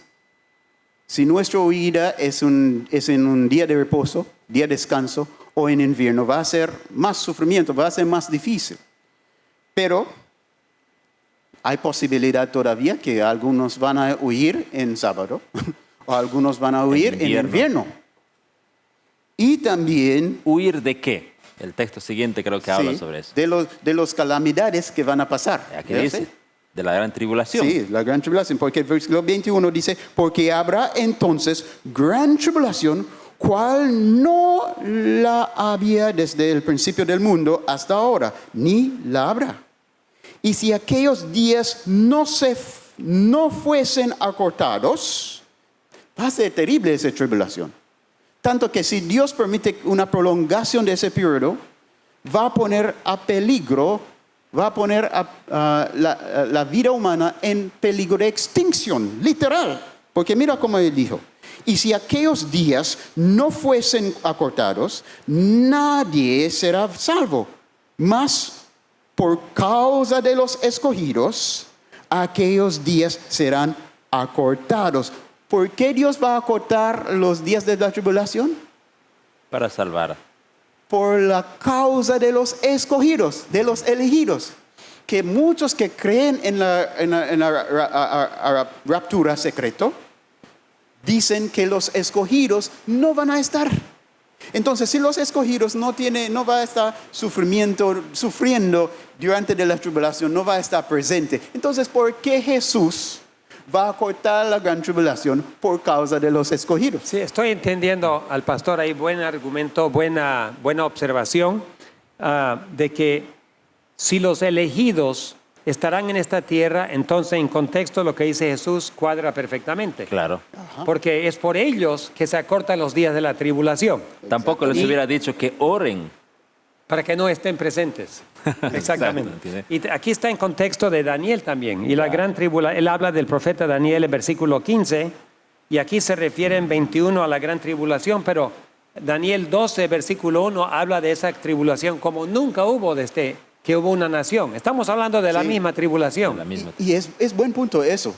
Si nuestro ira es en un día de reposo, día de descanso, o en invierno, va a ser más sufrimiento, va a ser más difícil. Pero hay posibilidad todavía que algunos van a huir en sábado, o algunos van a huir en invierno. Y también... ¿Huir de qué? El texto siguiente creo que habla Sí, sobre eso. de los calamidades que van a pasar. Aquí ¿Ya dice, sé? de la gran tribulación. Sí, la gran tribulación, porque el versículo 21 dice, porque habrá entonces gran tribulación, cual no la había desde el principio del mundo hasta ahora, ni la habrá. Y si aquellos días no fuesen acortados, va a ser terrible esa tribulación. Tanto que si Dios permite una prolongación de ese periodo, va a poner a peligro, va a poner la vida humana en peligro de extinción, literal. Porque mira cómo él dijo, y si aquellos días no fuesen acortados, nadie será salvo. Mas por causa de los escogidos, aquellos días serán acortados. ¿Por qué Dios va a acortar los días de la tribulación? Para salvar. Por la causa de los escogidos, de los elegidos. Que muchos que creen en la raptura secreto, dicen que los escogidos no van a estar. Entonces, si los escogidos no va a estar sufriendo durante la tribulación, no va a estar presente. Entonces, ¿por qué Jesús va a cortar la gran tribulación por causa de los escogidos? Sí, estoy entendiendo al pastor ahí, buen argumento, buena observación, de que si los elegidos estarán en esta tierra, entonces en contexto lo que dice Jesús cuadra perfectamente. Claro. Porque es por ellos que se acortan los días de la tribulación, Tampoco les hubiera dicho que oren. para que no estén presentes. Exactamente. Exacto, Y aquí está en contexto de Daniel también. Y la gran tribulación, él habla del profeta Daniel en versículo 15, y aquí se refiere en 21 a la gran tribulación, pero Daniel 12, versículo 1, habla de esa tribulación como nunca hubo desde que hubo una nación. Estamos hablando de la Sí. misma tribulación. La misma. Y es buen punto eso,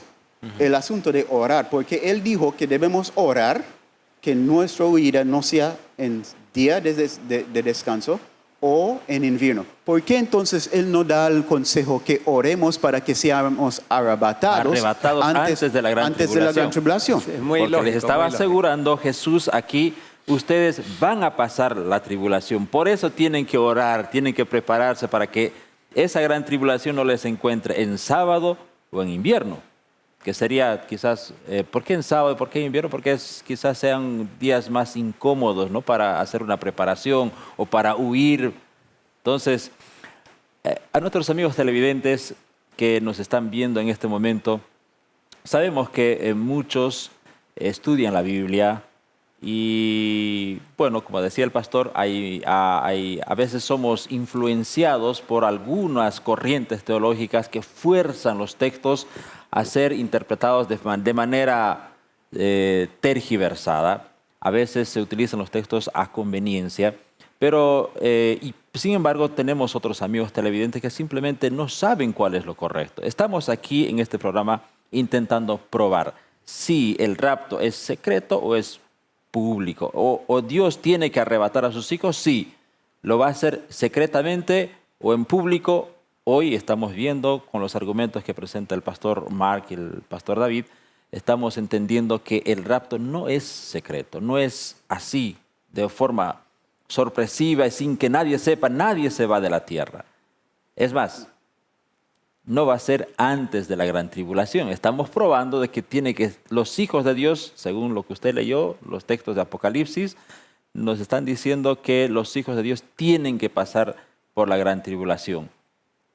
el asunto de orar, porque él dijo que debemos orar, que nuestra huida no sea en día de descanso o en invierno. ¿Por qué entonces él no da el consejo que oremos para que seamos arrebatados antes de la gran tribulación? Es muy Porque lógico, les estaba muy lógico. asegurando Jesús aquí, ustedes van a pasar la tribulación. Por eso tienen que orar, tienen que prepararse para que esa gran tribulación no les encuentre en sábado o en invierno. Que sería quizás, ¿por qué en sábado y por qué en invierno? Porque quizás sean días más incómodos, ¿no? Para hacer una preparación o para huir. Entonces, a nuestros amigos televidentes que nos están viendo en este momento, sabemos que muchos estudian la Biblia y, bueno, como decía el pastor, a veces somos influenciados por algunas corrientes teológicas que fuerzan los textos a ser interpretados de manera tergiversada. A veces se utilizan los textos a conveniencia, pero sin embargo tenemos otros amigos televidentes que simplemente no saben cuál es lo correcto. Estamos aquí en este programa intentando probar si el rapto es secreto o es público, o Dios tiene que arrebatar a sus hijos, sí, lo va a hacer secretamente o en público. Hoy estamos viendo con los argumentos que presenta el pastor Mark y el pastor David, estamos entendiendo que el rapto no es secreto, no es así, de forma sorpresiva, sin que nadie sepa, nadie se va de la tierra. Es más, no va a ser antes de la gran tribulación. Estamos probando de que los hijos de Dios, según lo que usted leyó, los textos de Apocalipsis, nos están diciendo que los hijos de Dios tienen que pasar por la gran tribulación.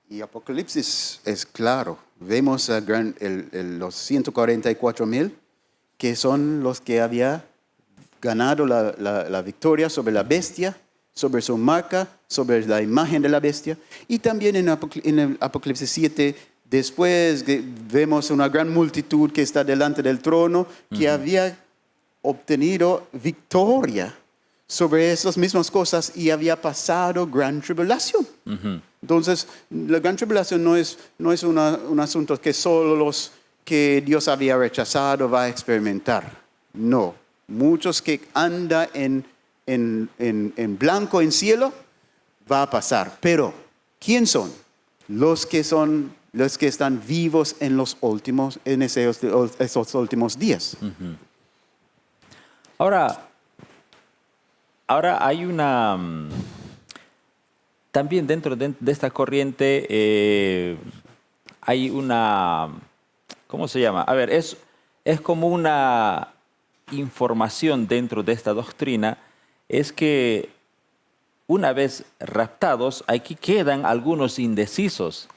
Y Apocalipsis es claro. Vemos los 144,000 que son los que había ganado la victoria sobre la bestia, sobre su marca, sobre la imagen de la bestia. Y también en el Apocalipsis 7, después vemos una gran multitud que está delante del trono, que había obtenido victoria sobre esas mismas cosas y había pasado gran tribulación. Entonces, la gran tribulación no es un asunto que solo los que Dios había rechazado va a experimentar. No. Muchos que andan en blanco en cielo va a pasar. Pero, ¿quién son? Los que están vivos en esos últimos días. Ahora hay también dentro de esta corriente hay una, ¿cómo se llama? A ver, es como una información dentro de esta doctrina, es que una vez raptados, aquí quedan algunos indecisos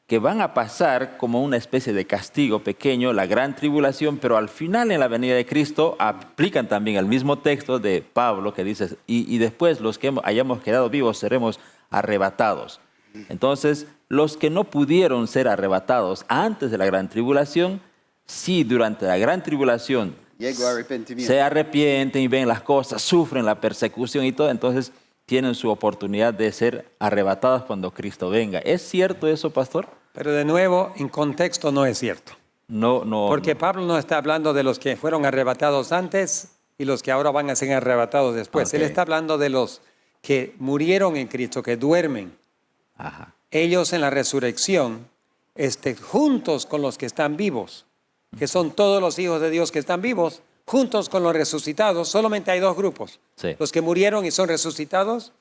que van a pasar como una especie de castigo pequeño, la gran tribulación, pero al final en la venida de Cristo aplican también el mismo texto de Pablo que dice, y después los que hayamos quedado vivos seremos arrebatados. Entonces, los que no pudieron ser arrebatados antes de la gran tribulación, sí durante la gran tribulación se arrepienten y ven las cosas, sufren la persecución y todo, entonces tienen su oportunidad de ser arrebatados cuando Cristo venga. ¿Es cierto eso, pastor? Pero de nuevo, en contexto no es cierto. No. Porque Pablo no está hablando de los que fueron arrebatados antes y los que ahora van a ser arrebatados después. Okay. Él está hablando de los que murieron en Cristo, que duermen. Ajá. Ellos en la resurrección, juntos con los que están vivos, que son todos los hijos de Dios que están vivos, juntos con los resucitados. Solamente hay dos grupos. Sí. Los que murieron y son resucitados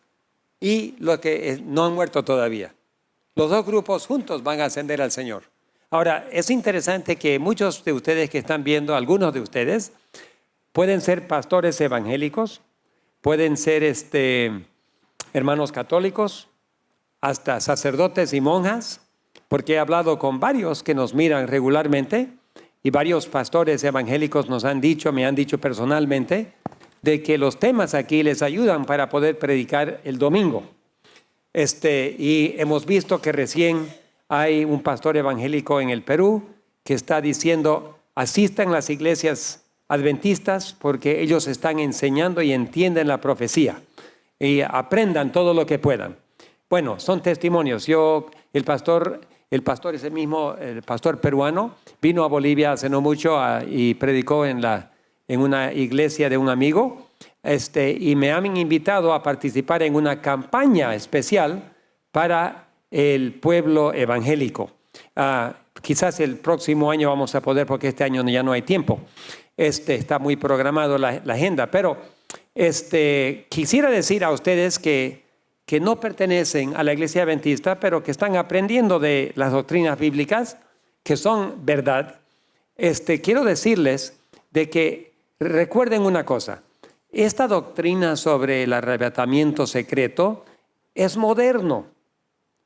y los que no han muerto todavía. Los dos grupos juntos van a ascender al Señor. Ahora, es interesante que muchos de ustedes que están viendo, algunos de ustedes, pueden ser pastores evangélicos, pueden ser hermanos católicos, hasta sacerdotes y monjas, porque he hablado con varios que nos miran regularmente y varios pastores evangélicos me han dicho personalmente, de que los temas aquí les ayudan para poder predicar el domingo. Y hemos visto que recién hay un pastor evangélico en el Perú que está diciendo, asistan a las iglesias adventistas porque ellos están enseñando y entienden la profecía y aprendan todo lo que puedan. Bueno, son testimonios. El pastor ese mismo, el pastor peruano, vino a Bolivia hace no mucho y predicó en una iglesia de un amigo. Y me han invitado a participar en una campaña especial para el pueblo evangélico. Quizás el próximo año vamos a poder, porque este año ya no hay tiempo. Está muy programado la agenda, pero quisiera decir a ustedes que no pertenecen a la iglesia adventista, pero que están aprendiendo de las doctrinas bíblicas, que son verdad. Quiero decirles de que recuerden una cosa. Esta doctrina sobre el arrebatamiento secreto es moderno.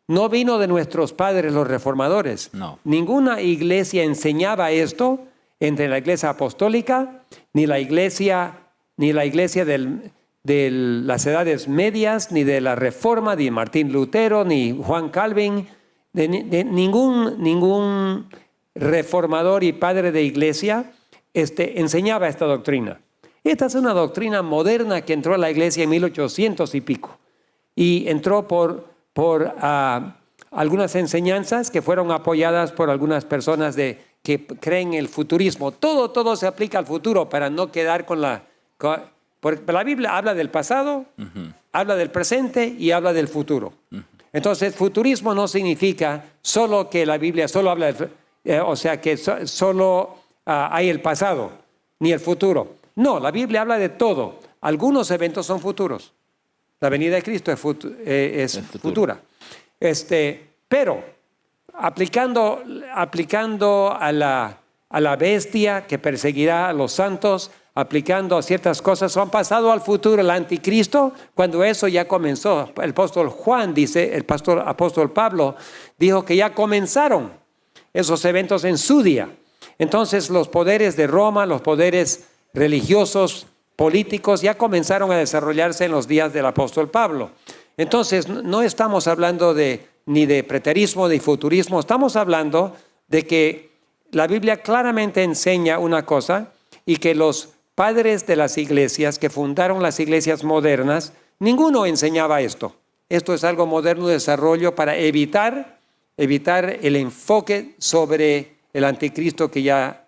No vino de nuestros padres los reformadores. No. Ninguna iglesia enseñaba esto, entre la iglesia apostólica, ni la iglesia de las edades medias, ni de la Reforma, ni Martín Lutero, ni Juan Calvin, de ningún reformador y padre de iglesia enseñaba esta doctrina. Esta es una doctrina moderna que entró a la iglesia en 1800 y pico. Y entró por algunas enseñanzas que fueron apoyadas por algunas personas que creen en el futurismo. Todo se aplica al futuro para no quedar porque la Biblia habla del pasado, habla del presente y habla del futuro. Entonces, futurismo no significa solo que la Biblia solo habla que solo hay el pasado ni el futuro. No, la Biblia habla de todo. Algunos eventos son futuros. La venida de Cristo es futura. Pero aplicando a la bestia que perseguirá a los santos, aplicando a ciertas cosas, han pasado al futuro, el anticristo, cuando eso ya comenzó. El apóstol Juan dice, el apóstol Pablo dijo que ya comenzaron esos eventos en su día. Entonces los poderes de Roma, los poderes religiosos, políticos, ya comenzaron a desarrollarse en los días del apóstol Pablo. Entonces no estamos hablando ni de preterismo ni futurismo, estamos hablando de que la Biblia claramente enseña una cosa, y que los padres de las iglesias que fundaron las iglesias modernas, ninguno enseñaba esto. Esto es algo moderno de desarrollo para evitar el enfoque sobre el anticristo que ya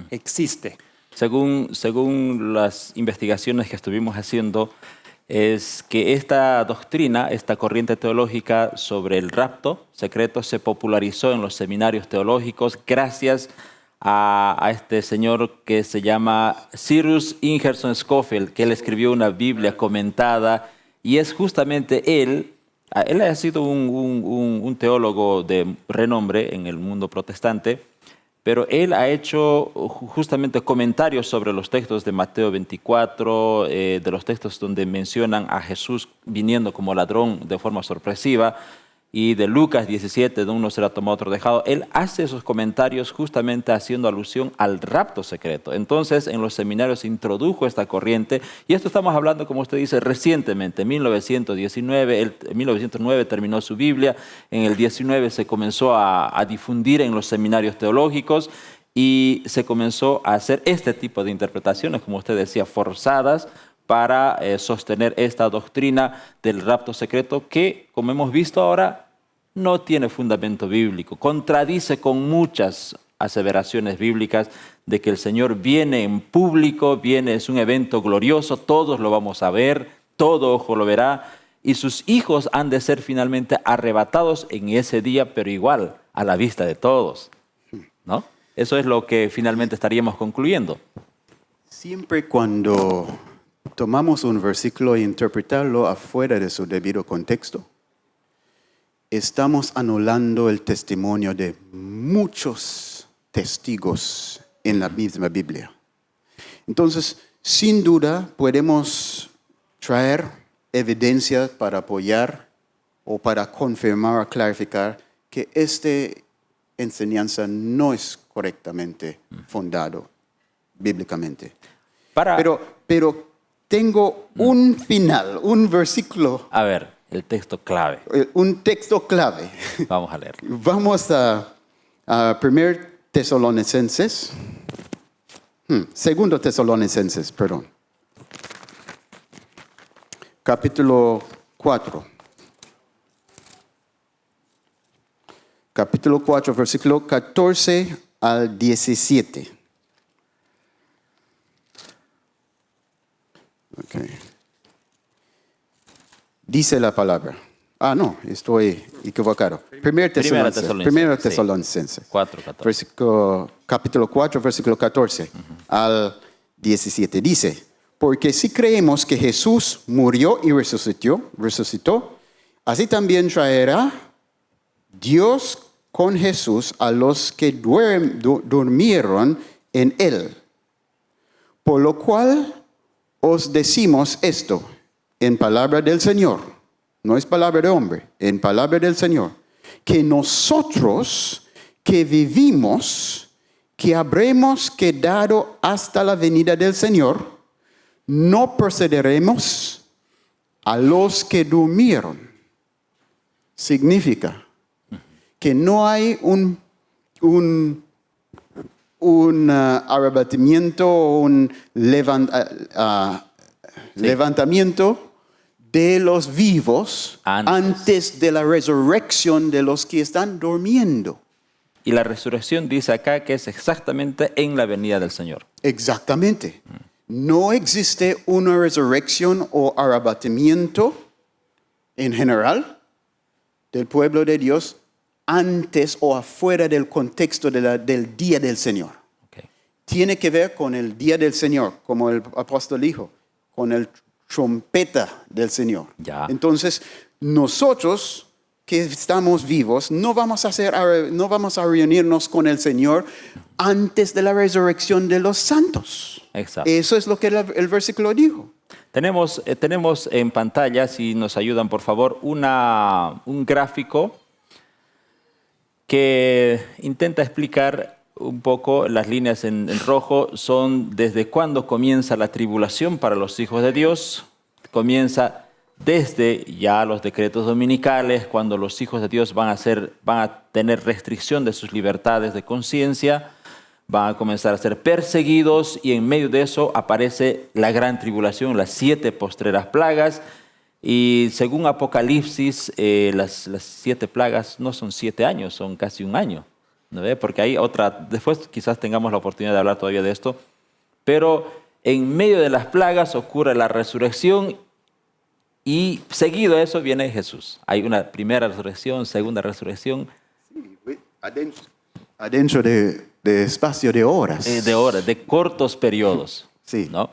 existe. Según las investigaciones que estuvimos haciendo, es que esta doctrina, esta corriente teológica sobre el rapto secreto se popularizó en los seminarios teológicos gracias a este señor que se llama Cyrus Ingerson Scofield, que él escribió una Biblia comentada, y es justamente él Él ha sido un teólogo de renombre en el mundo protestante, pero él ha hecho justamente comentarios sobre los textos de Mateo 24, de los textos donde mencionan a Jesús viniendo como ladrón de forma sorpresiva, y de Lucas 17, de uno será tomado, otro dejado. Él hace esos comentarios justamente haciendo alusión al rapto secreto. Entonces, en los seminarios introdujo esta corriente, y esto estamos hablando, como usted dice, recientemente, en 1919, en 1909 terminó su Biblia, en el 19 se comenzó a difundir en los seminarios teológicos, y se comenzó a hacer este tipo de interpretaciones, como usted decía, forzadas, para sostener esta doctrina del rapto secreto que, como hemos visto ahora, no tiene fundamento bíblico. Contradice con muchas aseveraciones bíblicas de que el Señor viene en público, es un evento glorioso, todos lo vamos a ver, todo ojo lo verá, y sus hijos han de ser finalmente arrebatados en ese día, pero igual, a la vista de todos, ¿no? Eso es lo que finalmente estaríamos concluyendo. Siempre cuando tomamos un versículo e interpretarlo afuera de su debido contexto, estamos anulando el testimonio de muchos testigos en la misma Biblia. Entonces, sin duda, podemos traer evidencia para apoyar o para confirmar o clarificar que esta enseñanza no es correctamente fundado bíblicamente. Pero tengo un final, un versículo. A ver, el texto clave. Un texto clave. Vamos a leer. Vamos a 1 Tesalonicenses. Segundo Tesalonicenses, perdón. Capítulo 4. Capítulo 4, versículo 14 al 17. Okay. Dice la palabra. No, estoy equivocado. Primera Tesalonicenses. 4:14. Capítulo 4, versículo 14 al 17. Dice, porque si creemos que Jesús murió y resucitó, así también traerá Dios con Jesús a los que durmieron en él. Por lo cual os decimos esto en palabra del Señor, no es palabra de hombre, en palabra del Señor, que nosotros que vivimos, que habremos quedado hasta la venida del Señor, no precederemos a los que durmieron. Significa que no hay un arrebatamiento, un levantamiento de los vivos antes de la resurrección de los que están durmiendo. Y la resurrección dice acá que es exactamente en la venida del Señor. Exactamente. No existe una resurrección o arrebatamiento en general del pueblo de Dios antes o afuera del contexto del día del Señor. Okay. Tiene que ver con el día del Señor, como el apóstol dijo, con el trompeta del Señor. Ya. Entonces, nosotros que estamos vivos, no vamos a reunirnos con el Señor antes de la resurrección de los santos. Exacto. Eso es lo que el versículo dijo. Tenemos en pantalla, si nos ayudan por favor, un gráfico que intenta explicar un poco. Las líneas en rojo son desde cuándo comienza la tribulación para los hijos de Dios. Comienza desde ya los decretos dominicales, cuando los hijos de Dios van a tener restricción de sus libertades de conciencia, van a comenzar a ser perseguidos, y en medio de eso aparece la gran tribulación, las 7 postreras plagas. Y según Apocalipsis, las 7 plagas no son 7 años, son casi un año, ¿no ve? Porque hay otra, después quizás tengamos la oportunidad de hablar todavía de esto, pero en medio de las plagas ocurre la resurrección, y seguido a eso viene Jesús. Hay una primera resurrección, segunda resurrección. Sí, adentro de espacio de horas. De cortos periodos, Sí. ¿no?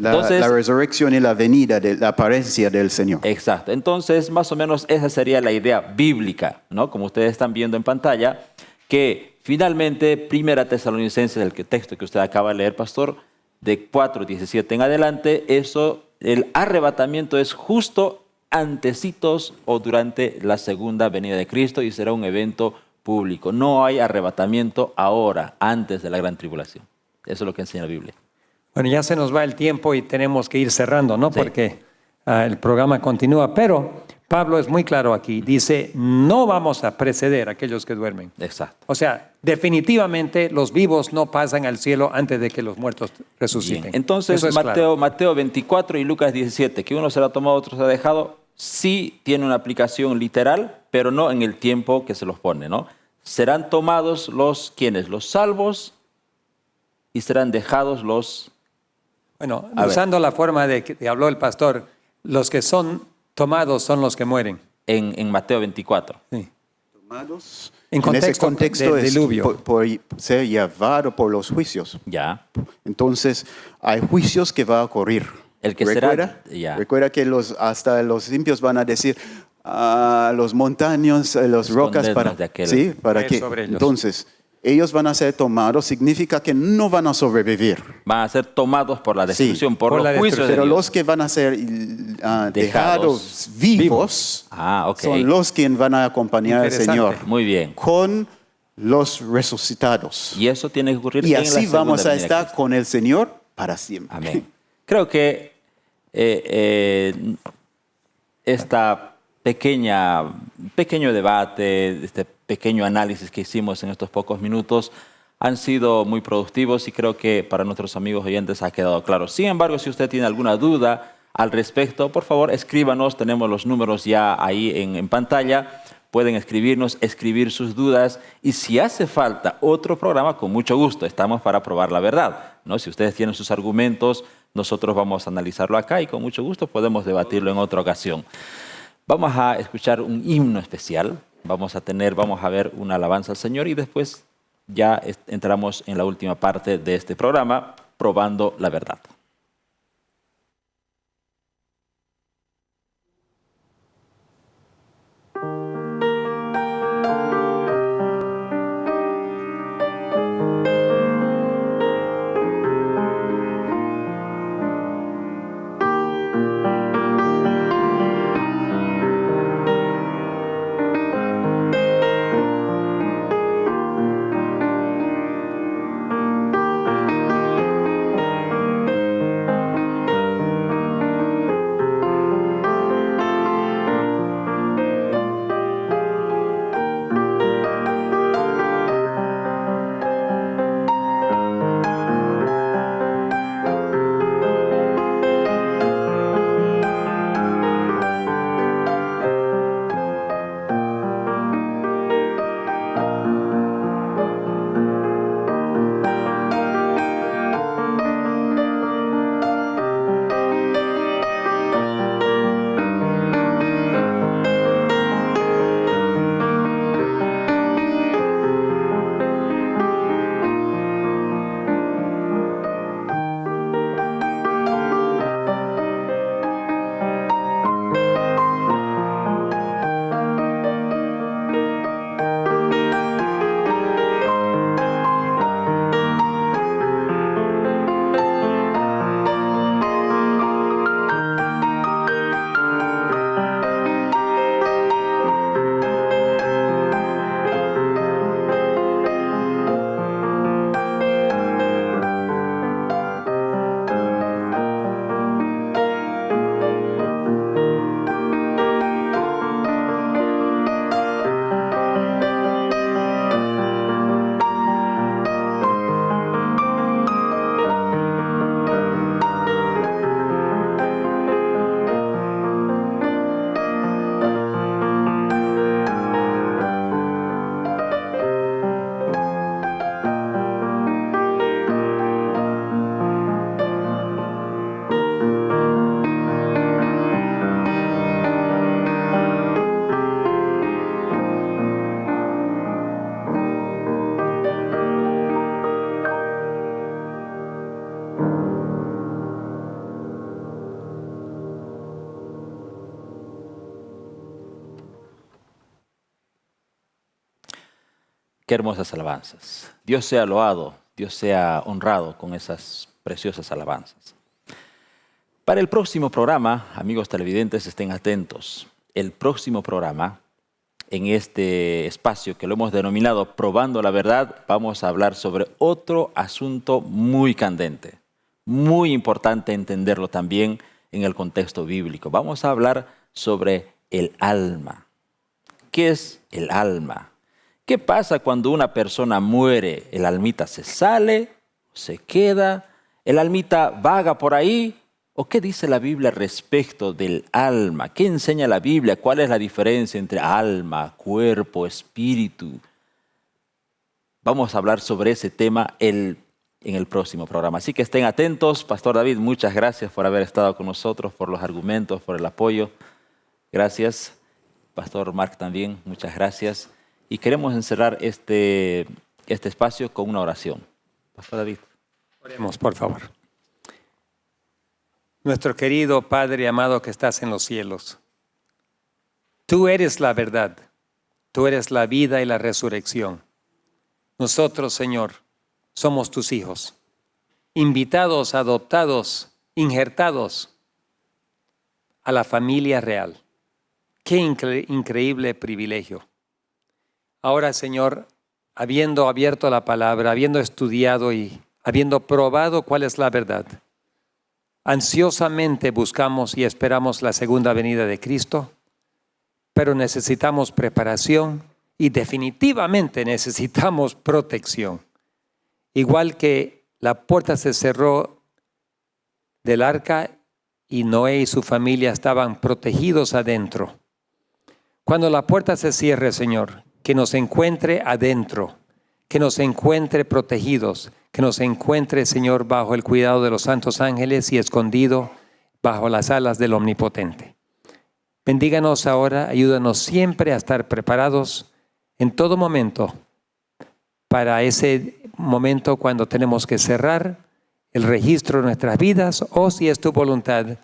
Entonces, la resurrección y la venida, de la apariencia del Señor. exacto. Entonces, más o menos esa sería la idea bíblica, ¿no? Como ustedes están viendo en pantalla, que finalmente, Primera Tesalonicenses, el texto que usted acaba de leer, pastor, de 4:17 en adelante, el arrebatamiento es justo antecitos o durante la segunda venida de Cristo y será un evento público. No hay arrebatamiento ahora, antes de la gran tribulación. Eso es lo que enseña la Biblia. Bueno, ya se nos va el tiempo y tenemos que ir cerrando, ¿no? Sí. Porque el programa continúa, pero Pablo es muy claro aquí. Dice, no vamos a preceder a aquellos que duermen. Exacto. O sea, definitivamente los vivos no pasan al cielo antes de que los muertos resuciten. Bien. Entonces, Eso es claro. Mateo 24 y Lucas 17, que uno se lo ha tomado, otro se lo ha dejado, sí tiene una aplicación literal, pero no en el tiempo que se los pone, ¿no? Serán tomados los, ¿quiénes? Los salvos y serán dejados los... Bueno, A ver. usando la forma de que habló el pastor, los que son tomados son los que mueren. En Mateo 24. Sí. Tomados En ese contexto contexto del es diluvio. por ser llevado por los juicios. Ya. Entonces, hay juicios que va a ocurrir. El que ¿Recuerda? será, ya. Recuerda que hasta los limpios van a decir, los montaños, las rocas, Escondernos de aquel. ¿sí? ¿Para Caer qué? sobre ellos. Entonces, ellos van a ser tomados, significa que no van a sobrevivir. Van a ser tomados por la destrucción, por por los la juicios de Pero Dios. los que van a ser dejados vivos Ok. son los que van a acompañar al Interesante. Señor Muy bien. con los resucitados. Y eso tiene que ocurrir Y en la así segunda vamos a venida de estar Cristo. con el Señor para siempre. Amén. Creo que pequeño debate, este pequeño análisis que hicimos en estos pocos minutos han sido muy productivos y creo que para nuestros amigos oyentes ha quedado claro. Sin embargo, si usted tiene alguna duda al respecto, por favor escríbanos, tenemos los números ya ahí en pantalla, pueden escribirnos, escribir sus dudas y si hace falta otro programa, con mucho gusto, estamos para probar la verdad, ¿no? Si ustedes tienen sus argumentos, nosotros vamos a analizarlo acá y con mucho gusto podemos debatirlo en otra ocasión. Vamos a escuchar un himno especial, vamos a ver una alabanza al Señor y después ya entramos en la última parte de este programa, probando la verdad. Qué hermosas alabanzas. Dios sea loado, Dios sea honrado con esas preciosas alabanzas. Para el próximo programa, amigos televidentes, estén atentos. El próximo programa, en este espacio que lo hemos denominado Probando la Verdad, vamos a hablar sobre otro asunto muy candente, muy importante entenderlo también en el contexto bíblico. Vamos a hablar sobre el alma. ¿Qué es el alma? ¿Qué pasa cuando una persona muere? ¿El almita se sale? ¿Se queda? ¿El almita vaga por ahí? ¿O qué dice la Biblia respecto del alma? ¿Qué enseña la Biblia? ¿Cuál es la diferencia entre alma, cuerpo, espíritu? Vamos a hablar sobre ese tema en el próximo programa. Así que estén atentos. Pastor David, muchas gracias por haber estado con nosotros, por los argumentos, por el apoyo. Gracias. Pastor Mark también, muchas gracias. Y queremos encerrar este espacio con una oración. Pastor David. Oremos, por favor. Nuestro querido Padre amado que estás en los cielos, tú eres la verdad, tú eres la vida y la resurrección. Nosotros, Señor, somos tus hijos, invitados, adoptados, injertados a la familia real. Qué increíble privilegio. Ahora, Señor, habiendo abierto la palabra, habiendo estudiado y habiendo probado cuál es la verdad, ansiosamente buscamos y esperamos la segunda venida de Cristo, pero necesitamos preparación y definitivamente necesitamos protección. Igual que la puerta se cerró del arca y Noé y su familia estaban protegidos adentro. Cuando la puerta se cierre, Señor, que nos encuentre adentro, que nos encuentre protegidos, que nos encuentre, Señor, bajo el cuidado de los santos ángeles y escondido bajo las alas del Omnipotente. Bendíganos ahora, ayúdanos siempre a estar preparados en todo momento para ese momento cuando tenemos que cerrar el registro de nuestras vidas o, si es tu voluntad,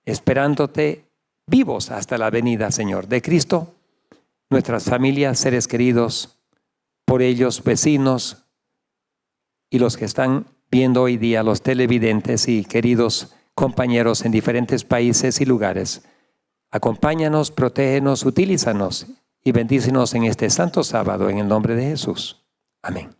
esperándote vivos hasta la venida, Señor, de Cristo, nuestras familias, seres queridos, por ellos, vecinos, y los que están viendo hoy día, los televidentes y queridos compañeros en diferentes países y lugares. Acompáñanos, protégenos, utilízanos y bendícenos en este santo sábado en el nombre de Jesús. Amén.